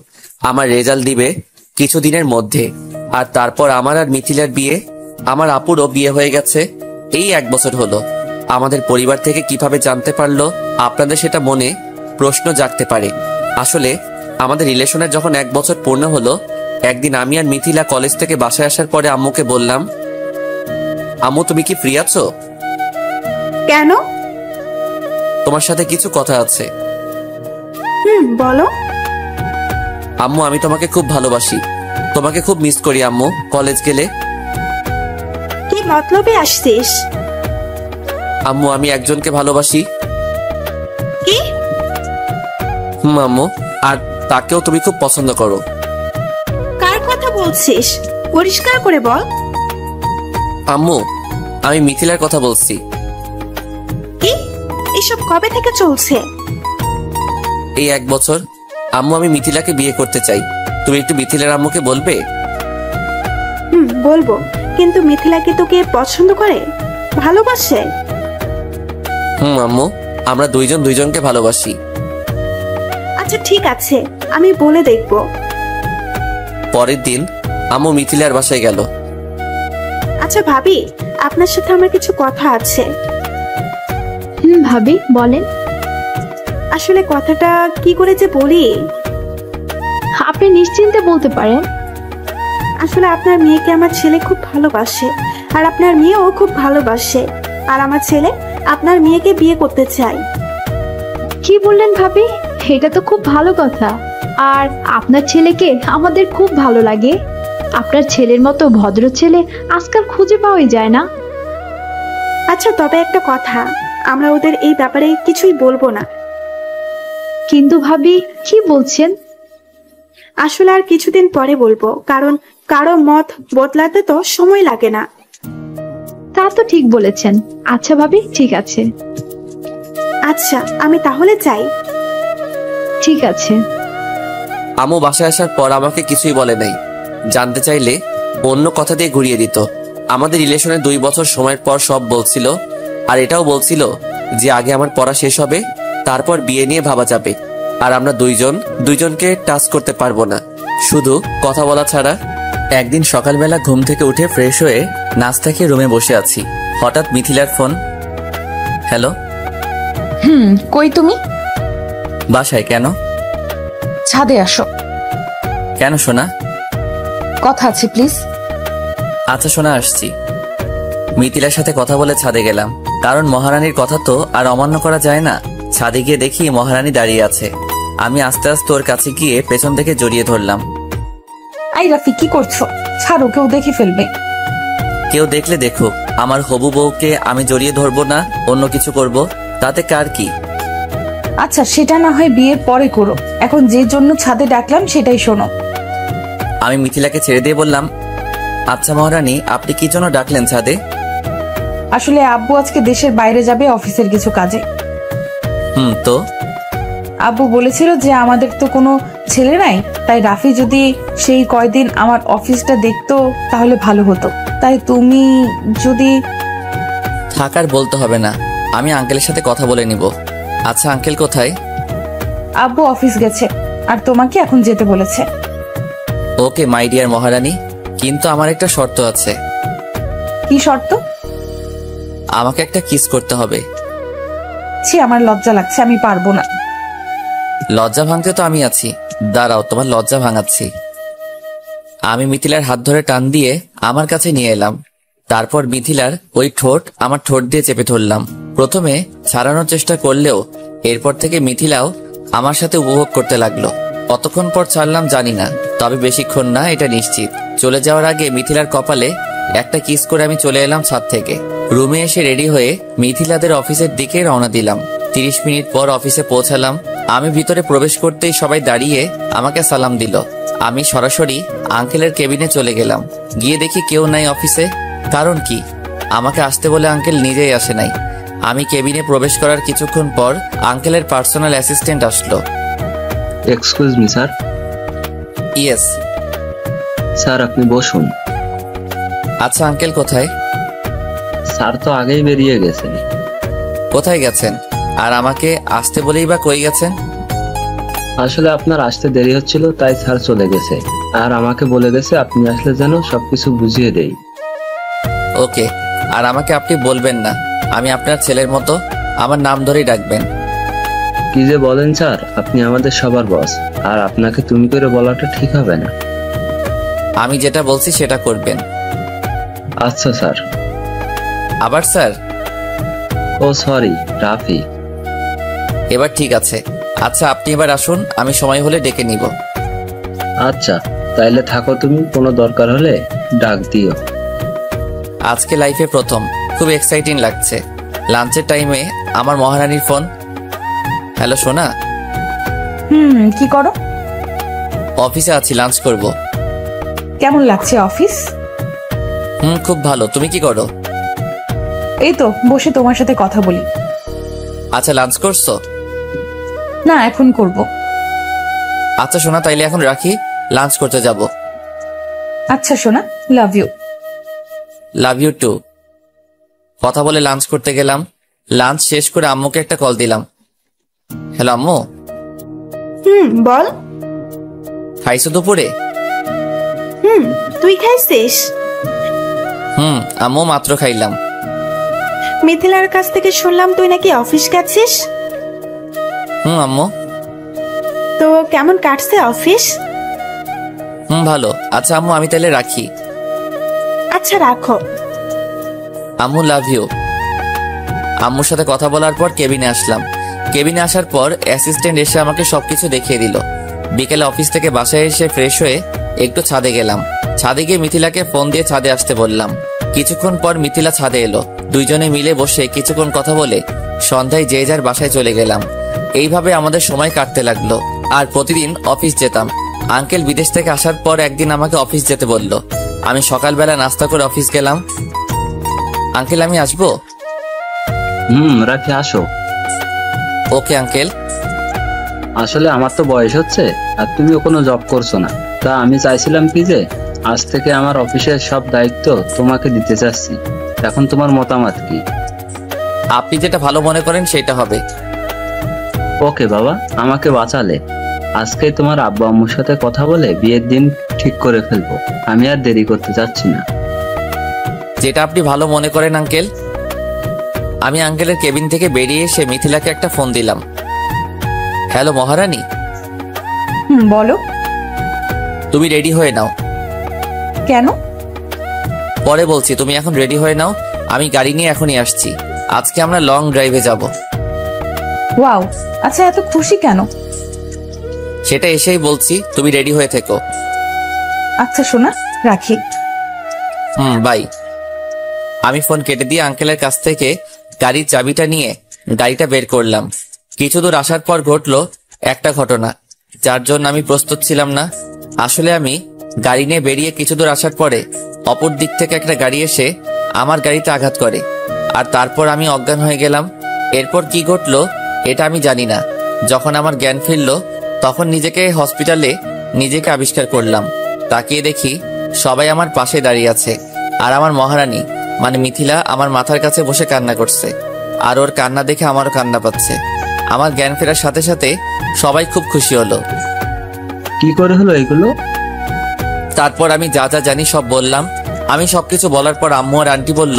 আমার রেজাল্ট দিবে কিছুদিনের মধ্যে, আর তারপর আমার আর মিথিলার বিয়ে। আমার আপুরও বিয়ে হয়ে গেছে। এই 1 বছর হলো। আমাদের পরিবার থেকে কিভাবে জানতে পারলো, আপনাদের সেটা মনে প্রশ্ন জাগতে পারে। আসলে আমাদের রিলেশনের যখন 1 বছর পূর্ণ হলো, একদিন আমি আর মিথিলা কলেজ থেকে বাসায় আসার পরে আম্মুকে বললাম, আম্মু তুমি কি ফ্রি আছো? কেন? তোমার সাথে কিছু কথা আছে। বলো। আম্মু, আমি তোমাকে খুব ভালোবাসি। তোমাকে খুব মিস করি আম্মু। কলেজ গেলে কি মতলবে আসছিস? আম্মু, আমি একজনকে ভালোবাসি। কি? আম্মু, আর তাকেও তুমি খুব পছন্দ করো। কার কথা বলছিস? পরিষ্কার করে বল। আম্মু, আমি মিথিলার কথা বলছি। কি? এসব কবে থেকে চলছে? এই 1 বছর। আম্মু, আমি মিথিলাকে বিয়ে করতে চাই। তুমি একটু মিথিলার আম্মুকে বলবে? বলবো, কিন্তু মিথিলা কি তোকে পছন্দ করে, ভালোবাসে? আম্মু, আমরা দুইজন দুইজনকে ভালোবাসি। আচ্ছা ঠিক আছে, আমি বলে দেখব। পরের দিন আম্মু মিথিলার বাসায় গেল। আচ্ছা ভাবি, আপনার সাথে আমার কিছু কথা আছে। ভাবি বলেন। আসলে কথাটা কি করে যে বলি। আপনি নিশ্চিন্তে বলতে পারেন। আসলে আপনার মেয়েকে আমার ছেলে খুব ভালোবাসে, আর আপনার মেয়েও খুব ভালোবাসে, আর আমার ছেলে আপনার মেয়েকে বিয়ে করতে চায়। কি বললেন ভাবি? এটা তো খুব ভালো কথা। আর আপনার ছেলেকে আমাদের খুব ভালো লাগে। আপনার ছেলের মতো ভদ্র ছেলে আজকাল খুঁজে পাওয়াই যায় না। আচ্ছা তবে একটা কথা, আমরা ওদের এই ব্যাপারে কিছুই বলবো না। কিন্তু ভাবি কি বলছেন? আসলে আর কিছুদিন পরে বলবো, কারণ কারো মত বদলাতে তো সময় লাগে না। তা তো ঠিক বলেছেন। আচ্ছা ভাবি, ঠিক আছে। আচ্ছা আমি তাহলে যাই। ঠিক আছে। আম্মু বাসায় আসার পর আমাকে কিছুই বলে নাই। জানতে চাইলে অন্য কথা দিয়ে ঘুরিয়ে দিত। আমাদের রিলেশনের 2 বছর সময়ের পর সব বলছিল, আর এটাও বলছিল যে আগে আমার পড়া শেষ হবে, তারপর বিয়ে নিয়ে ভাবা যাবে। আর আমরা দুইজনকে টাচ করতে পারবো না, শুধু কথা বলা ছাড়া। একদিন সকালবেলা ঘুম থেকে উঠে ফ্রেশ হয়ে নাস্তা খেয়ে রুমে বসে আছি। হঠাৎ মিথিলার ফোন। হ্যালো। কই তুমি? বাসায়। কেন? ছাদে আসো। কেন সোনা? কথা আছে প্লিজ। আচ্ছা সোনা, আসছি। মিথিলার সাথে কথা বলে ছাদে গেলাম, কারণ মহারানীর কথা তো আর অমান্য করা যায় না। ছাদে গিয়ে দেখি মহারানী দাঁড়িয়ে আছে। আমি আস্তে আস্তে ওর কাছে গিয়ে পেছন থেকে জড়িয়ে ধরলাম। আই রাফি, কি করছো? ছাড়ো, কেউ দেখে ফেলবে। কেউ দেখলে দেখুক, আমার হবু বউকে আমি জড়িয়ে ধরবো না অন্য কিছু করব, তাতে কার কি? আচ্ছা সেটা না হয় বিয়ের পরে করো, এখন যে জন্য ছাদে ডাকলাম সেটাই শোনো। আমি মিথিলাকে ছেড়ে দিয়ে বললাম, আচ্ছা মহারানী, আপনি কি জন্য ডাকলেন ছাদে? আসলে আব্বু আজকে দেশের বাইরে যাবে অফিসের কিছু কাজে। তো আব্বু বলেছিল যে আমাদের তো কোনো ছেলে নাই, তাই রাফি যদি সেই কয়দিন আমার অফিসটা দেখতো তাহলে ভালো হতো। তাই তুমি যদি থাকার বলতে হবে না, আমি আঙ্কেলের সাথে কথা বলে নিব। আচ্ছা আঙ্কেল কোথায়? আব্বু অফিস গেছে, আর তোমাকে এখন যেতে বলেছে। ওকে মাই ডিয়ার মহারানী, কিন্তু আমার একটা শর্ত আছে। কি শর্ত? আমাকে একটা কিস করতে হবে। ছি, আমার লজ্জা লাগছে, আমি পারবো না। লজ্জা ভাঙতে তো আমি আছি, দাঁড়াও তোমার লজ্জা ভাঙাচ্ছি। আমি মিথিলার হাত ধরে টান দিয়ে আমার কাছে নিয়ে এলাম। তারপর মিথিলার ওই ঠোঁট আমার ঠোঁট দিয়ে চেপে ধরলাম। প্রথমে ছাড়ানোর চেষ্টা করলেও এরপর থেকে মিথিলাও আমার সাথে উপভোগ করতে লাগলো। কতক্ষণ পর ছাড়লাম জানি না, তবে বেশিক্ষণ না এটা নিশ্চিত। চলে যাওয়ার আগে মিথিলার কপালে একটা কিস করে আমি চলে এলাম ছাদ থেকে। রুমে এসে রেডি হয়ে মিথিলাদের অফিসের দিকে রওনা দিলাম। 30 মিনিট পর অফিসে পৌঁছালাম। আমি ভিতরে প্রবেশ করতেই সবাই দাঁড়িয়ে আমাকে সালাম দিল। আমি সরাসরি আঙ্কেলের কেবিনে চলে গেলাম। গিয়ে দেখি কেউ নাই অফিসে। কারণ কি? আমাকে আসতে বলে আঙ্কেল নিজেই আসে নাই। আমি কেবিনে প্রবেশ করার কিছুক্ষণ পর আঙ্কেলের পার্সোনাল অ্যাসিস্ট্যান্ট আসলো। Excuse me sir. Yes sir আপনি বসুন। আচ্ছা আঙ্কেল কোথায়? স্যার তো আগেই বেরিয়ে গেছেন। কোথায় গেছেন? আর আমাকে আসতে বলেই বা কই গেছেন? আসলে আপনার আসতে দেরি হচ্ছিল তাই স্যার চলে গেছে, আর আমাকে বলে গেছে আপনি আসলে যেন সবকিছু বুঝিয়ে দেই। ওকে, আর আমাকে আপনি বলবেন না, আমি আপনার ছেলের মতো আমার নাম ধরেই ডাকবেন। কি যে বলেন স্যার, আপনি আমাদের সবার বস, আর আপনাকে তুমি করে বলাটা ঠিক হবে না। আমি যেটা বলছি সেটা করবেন। আচ্ছা স্যার। আবার স্যার? ও সরি, রাফি। এবার ঠিক আছে। আচ্ছা আপনি এবার আসুন, আমি সময় হলে ডেকে নিব। আচ্ছা তাইলে থাকো তুমি, কোনো দরকার হলে ডাক দিও। আজকে লাইফে প্রথম, খুব এক্সাইটিং লাগছে। লাঞ্চের টাইমে আমার মহারানীর ফোন। হ্যালো সোনা। কি করো? অফিসে আছি, লাঞ্চ করব। কেমন লাগছে অফিস? খুব ভালো। তুমি কি করো? এই তো বসে তোমার সাথে কথা বলি। আচ্ছা লাঞ্চ করছো? না, এখন করব। আচ্ছা সোনা, তাইলে এখন রাখি, লাঞ্চ করতে যাব। আচ্ছা সোনা, love you. Love you too. কথা বলে লাঞ্চ করতে গেলাম। লাঞ্চ শেষ করে আম্মুকে একটা কল দিলাম। হ্যালো আম্মু। বল। খাইছো দুপুরে? তুই খাইছিস? আম্মু মাত্র খাইলাম। মিথিলার কাছ থেকে শুনলাম তুই নাকি অফিস গেছিস। আম্মু। তো কেমন কাটছে অফিস? ভালো। আচ্ছা আম্মু আমি তাহলে রাখি। আচ্ছা রাখো। আম্মু লাভ ইউ। আম্মুর সাথে কথা বলার পর কেবিনে আসলাম। কেবিনে আসার পর অ্যাসিস্ট্যান্ট এসে আমাকে সবকিছু দেখিয়ে দিল। বিকেলে অফিস থেকে বাসায় এসে ফ্রেশ হয়ে একটু ছাদে গেলাম। ছাদে গিয়ে মিথিলাকে ফোন দিয়ে ছাদে আসতে বললাম। কিছুক্ষণ পর মিথিলা ছাদে এলো। দুইজনে মিলে বসে কিছুক্ষণ কথা বলে সন্ধ্যায় যে যার বাসায় চলে গেলাম। এইভাবে আমাদের সময় কাটতে লাগলো। আর প্রতিদিন অফিস যেতাম। আঙ্কেল বিদেশ থেকে আসার পর একদিন আমাকে অফিস যেতে বলল। আমি সকালবেলা নাস্তা করে অফিস গেলাম। আঙ্কেল আমি আসবো? রাফি আসো। Okay uncle. আসলে আমার তো বয়স হচ্ছে, আর তুমিও কোনো জব করছো না, তা আমি চাইছিলাম কি যে আজ থেকে আমার অফিসের সব দায়িত্ব তোমাকে দিতে চাচ্ছি। এখন তোমার মতামত কি? আপনি যেটা ভালো মনে করেন সেটা হবে। ওকে বাবা, আমাকে বাঁচালে। আজকে তোমার আব্বু আম্মুর সাথে কথা বলে বিয়ের দিন ঠিক করে ফেলবো। আমি আর দেরি করতে চাচ্ছি না। যেটা আপনি ভালো মনে করেন আঙ্কেল। আমি আঙ্কেলের কেবিন থেকে বেরিয়ে এসে মিথিলাকে একটা ফোন দিলাম। হ্যালো মহারানী। বলো। তুমি রেডি হয়ে নাও। কেন? পরে বলছি, তুমি এখন রেডি হয়ে নাও। আমি গাড়ি নিয়ে এখনই আসছি। আজকে আমরা লং ড্রাইভে যাব। ওয়াও, আচ্ছা এত খুশি কেন? সেটা এসেই বলছি, তুমি রেডি হয়ে থেকো। আচ্ছা সোনা, রাখি। বাই। আমি ফোন কেটে দিয়ে আঙ্কেলের কাছ থেকে গাড়ির চাবিটা নিয়ে গাড়িটা বের করলাম। কিছু দূর আসার পর ঘটলো একটা ঘটনা, যার জন্য আমি প্রস্তুত ছিলাম না। আসলে আমি গাড়ি নিয়ে বেরিয়ে কিছু দূর আসার পরে অপর দিক থেকে একটা গাড়ি এসে আমার গাড়িতে আঘাত করে, আর তারপর আমি অজ্ঞান হয়ে গেলাম। এরপর কি ঘটলো এটা আমি জানি না। যখন আমার জ্ঞান ফিরলো তখন নিজেকে হসপিটালে নিজেকে আবিষ্কার করলাম। তাকিয়ে দেখি সবাই আমার পাশে দাঁড়িয়ে আছে, আর আমার মহারানী মানে মিথিলা আমার মাথার কাছে বসে কান্না করছে। আর ওর কান্না দেখে আমারও কান্না পাচ্ছে। আমার জ্ঞান ফেরার সাথে সাথে সবাই খুব খুশি হলো। কি করে হলো এগুলো? তারপর আমি যা যা জানি সব বললাম। আমি সবকিছু বলার পর আম্মু আর আন্টি বলল,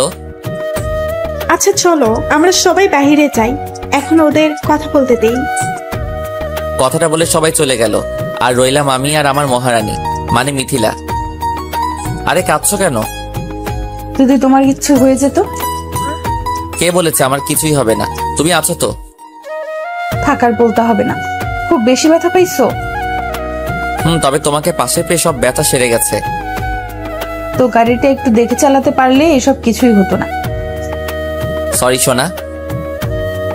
আচ্ছা চলো আমরা সবাই বাইরে যাই, এখন ওদের কথা বলতে দেই। কথাটা বলে সবাই চলে গেল, আর রইলাম আমি আর আমার মহারানী মানে মিথিলা। আরে কাঁদছো কেন? যদি তোমার কিছু হয়ে যেত? কে বলেছে আমার কিছুই হবে না? তুমি আছো তো? থাকার বলতে হবে না। খুব বেশি ব্যথা পাইছো? তবে তোমাকে পাশে পেয়ে সব ব্যথা সেরে গেছে। তো গাড়িটা একটু দেখে চালাতে পারলে এসব কিছুই হতো না। সরি সোনা।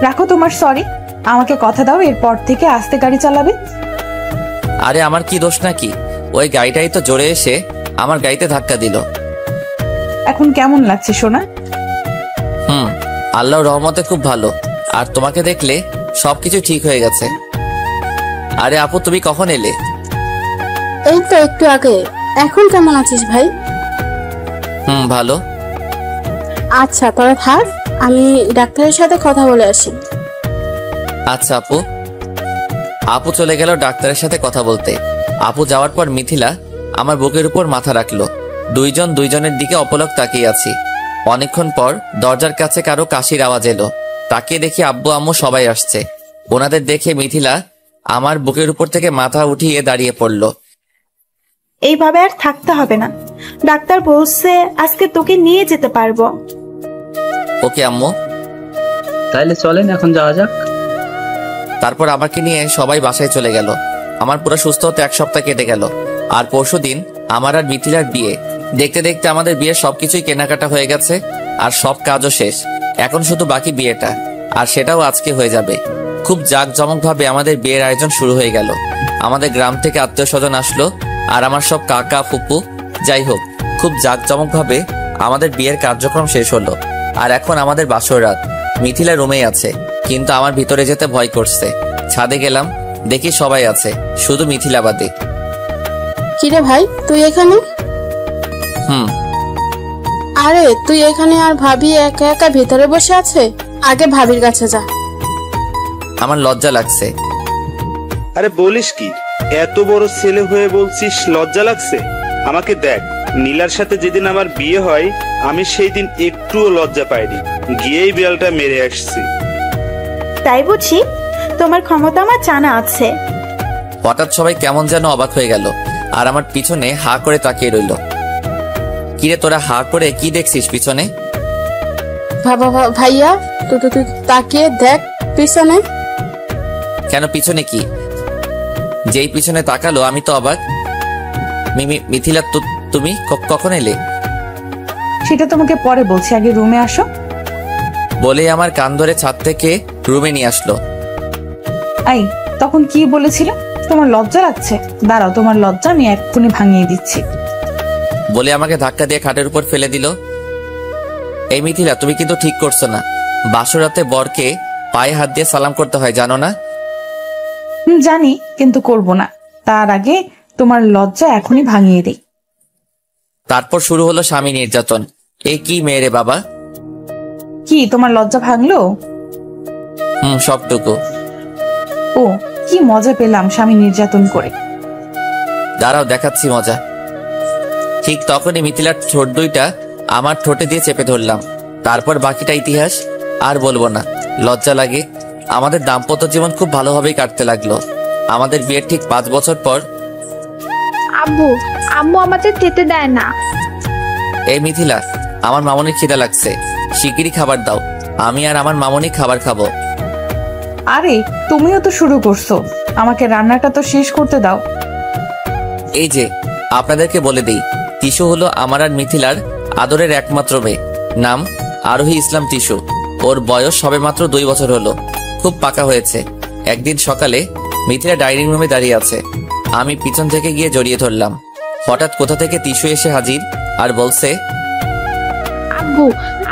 রাখো তোমার সরি, আমাকে কথা দাও এরপর থেকে আস্তে গাড়ি চালাবে। আরে আমার কি দোষ নাকি? ওই গাড়িটাই তো জোরে এসে আমার গাড়িতে ধাক্কা দিল। এখন কেমন লাগছে সোনা? আল্লাহর রহমতে খুব ভালো। আর তোমাকে দেখলে সবকিছু ঠিক হয়ে গেছে। আরে আপু, তুমি কখন এলে? এই তো একটু আগে। এখন কেমন আছিস ভাই? ভালো। আচ্ছা তোরা থাক, আমি ডাক্তারের সাথে কথা বলে আসি। আচ্ছা আপু। আপু চলে গেল ডাক্তারের সাথে কথা বলতে। আপু যাওয়ার পর মিথিলা আমার বুকের উপর মাথা রাখলো। দুইজন দুইজনের দিকে অপলক তাকিয়ে আছি। অনেকক্ষণ পর দরজার কাছে কারো কাশির আওয়াজ এলো। তাকিয়ে দেখি আব্বু আম্মু সবাই আসছে। ওনাদের দেখে মিথিলা আমার বুকের উপর থেকে মাথা উঠিয়ে দাঁড়িয়ে পড়ল। এইভাবে আর থাকতে হবে না, ডাক্তার বলছে আজকে তোকে নিয়ে যেতে পারবো। ওকে আম্মু। তাইলে চলেন এখন যাওয়া যাক। তারপর আমাকে নিয়ে সবাই বাসায় চলে গেল। আমার পুরো সুস্থ হতে 1 সপ্তাহ কেটে গেল। আর পরশুদিন আমার আর মিথিলার বিয়ে। দেখতে দেখতে আমাদের বিয়ের সবকিছুই কেনাকাটা হয়ে গেছে আর সব কাজও শেষ। এখন শুধু বাকি বিয়েটা, আর সেটাও আজকে হয়ে যাবে। খুব জাঁকজমক ভাবে আমাদের বিয়ের আয়োজন শুরু হয়ে গেল। আমাদের গ্রাম থেকে আত্মীয় স্বজন আসলো আর আমার সব কাকা ফুপু। যাই হোক, খুব জাঁকজমক ভাবে আমাদের বিয়ের কার্যক্রম শেষ হলো। আর এখন আমাদের বাসর রাত। মিথিলা রুমেই আছে, কিন্তু আমার ভিতরে যেতে ভয় করছে। ছাদে গেলাম, দেখি সবাই আছে, শুধু মিথিলা বাদে। কিরে ভাই, তুই এখানে? আরে তুই এখানে আর ভাবি একা একা ভিতরে বসে আছে? আগে ভাবির কাছে যা। আমার লজ্জা লাগছে। আরে বলিস কি, এত বড় ছেলে হয়ে বলছিস লজ্জা লাগছে? আমাকে দেখ, নীলার সাথে যেদিন আমার বিয়ে হয় আমি সেই দিন একটুও লজ্জা পাইনি, গিয়েই বিড়ালটা মেরে আসছি। তাই বুঝি? তোমার ক্ষমতা আমার জানা আছে। হঠাৎ সবাই কেমন যেন অবাক হয়ে গেল আর আমার পিছনে হা করে তাকিয়ে রইল। কিরে তোরা হা করে কি দেখছিস পিছনে? ভাইয়া তুই তাকিয়ে দেখ পিছনে। কেন, পিছনে কি? যেই পিছনে তাকালো আমি তো অবাক। মিথিলা, তুমি কখন এলে? সেটা তোমাকে পরে বলছি, আগে রুমে আসো। বলে আমার কান ধরে ছাদ থেকে রুমে নিয়ে আসলো। এই তখন কি বলেছিল? তোমার লজ্জা লাগছে? দাঁড়াও, তোমার লজ্জা আমি এক্ষুনি ভাঙিয়ে দিচ্ছি। বলে আমাকে ধাক্কা দিয়ে খাটের উপর ফেলে দিল। এই মিথিলা, তুমি কিন্তু ঠিক করছো না। বাসরাতে বরকে পায়ে হাত দিয়ে সালাম করতে হয়, জানো না? জানি, কিন্তু করব না। তার আগে তোমার লজ্জা এখনই ভাঙিয়ে দিই। তারপর শুরু হলো স্বামী নির্যাতন। এই কি মেয়ে রে বাবা! কি তোমার লজ্জা ভাঙলো? সবটুকু। ও, কি মজা পেলাম স্বামী নির্যাতন করে। দাঁড়াও, দেখাচ্ছি মজা। ঠিক তখনই মিথিলার ঠোঁট দুইটা আমার ঠোঁটে দিয়ে চেপে ধরলাম। তারপর বাকিটা ইতিহাস, আর বলবো না, লজ্জা লাগে। আমাদের দাম্পত্য জীবন খুব ভালোভাবেই কাটতে লাগলো। আমাদের বিয়ের ঠিক 5 বছর পর আম্মু আমাদের যেতে দেয় না। এই মিথিলা, আমার মামনির খিদা লাগছে, শিগগিরই খাবার দাও। আমি আর আমার মামনি খাবার খাবো। আরে তুমিও তো শুরু করছো, আমাকে রান্নাটা তো শেষ করতে দাও। এই যে আপনাদেরকে বলে দেই, টিসু হলো আমার আর মিথিলার আদরের একমাত্র মেয়ে। নাম আরোহী ইসলাম টিসু। ওর বয়স সবে মাত্র 2 বছর হলো, খুব পাকা হয়েছে। একদিন সকালে মিথিলা ডাইনিং রুমে দাঁড়িয়ে আছে, আমি পিছন থেকে গিয়ে জড়িয়ে ধরলাম। হঠাৎ কোথা থেকে টিসু এসে হাজির আর বলছে,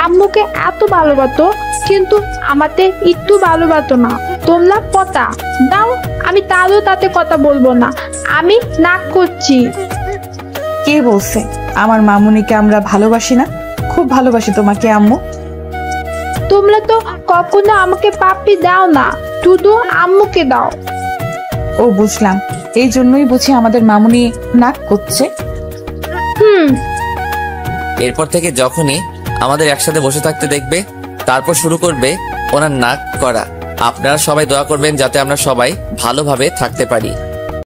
আম্মুকে এত ভালোবাসতো, কিন্তু আমাদের একটু ভালোবাসতো না। তোমরা কথা দাও, আমি তারও তাতে কথা বলবো না, আমি নাক করছি। কে বলছে আমার মামুনিকে আমরা ভালোবাসি না? খুব ভালোবাসি তোমাকে আম্মু। তোমরা তো কখনো আমাকে পাপ্পি দাও না, শুধু আম্মুকে দাও। ও বুঝলাম, এই জন্যই বুঝি আমাদের মামুনি নাক করছে। এরপর থেকে যখনই আমাদের একসাথে বসে থাকতে দেখবে, তারপর শুরু করবে ওনার নাক করা। আপনারা সবাই দোয়া করবেন যাতে আমরা সবাই ভালোভাবে থাকতে পারি।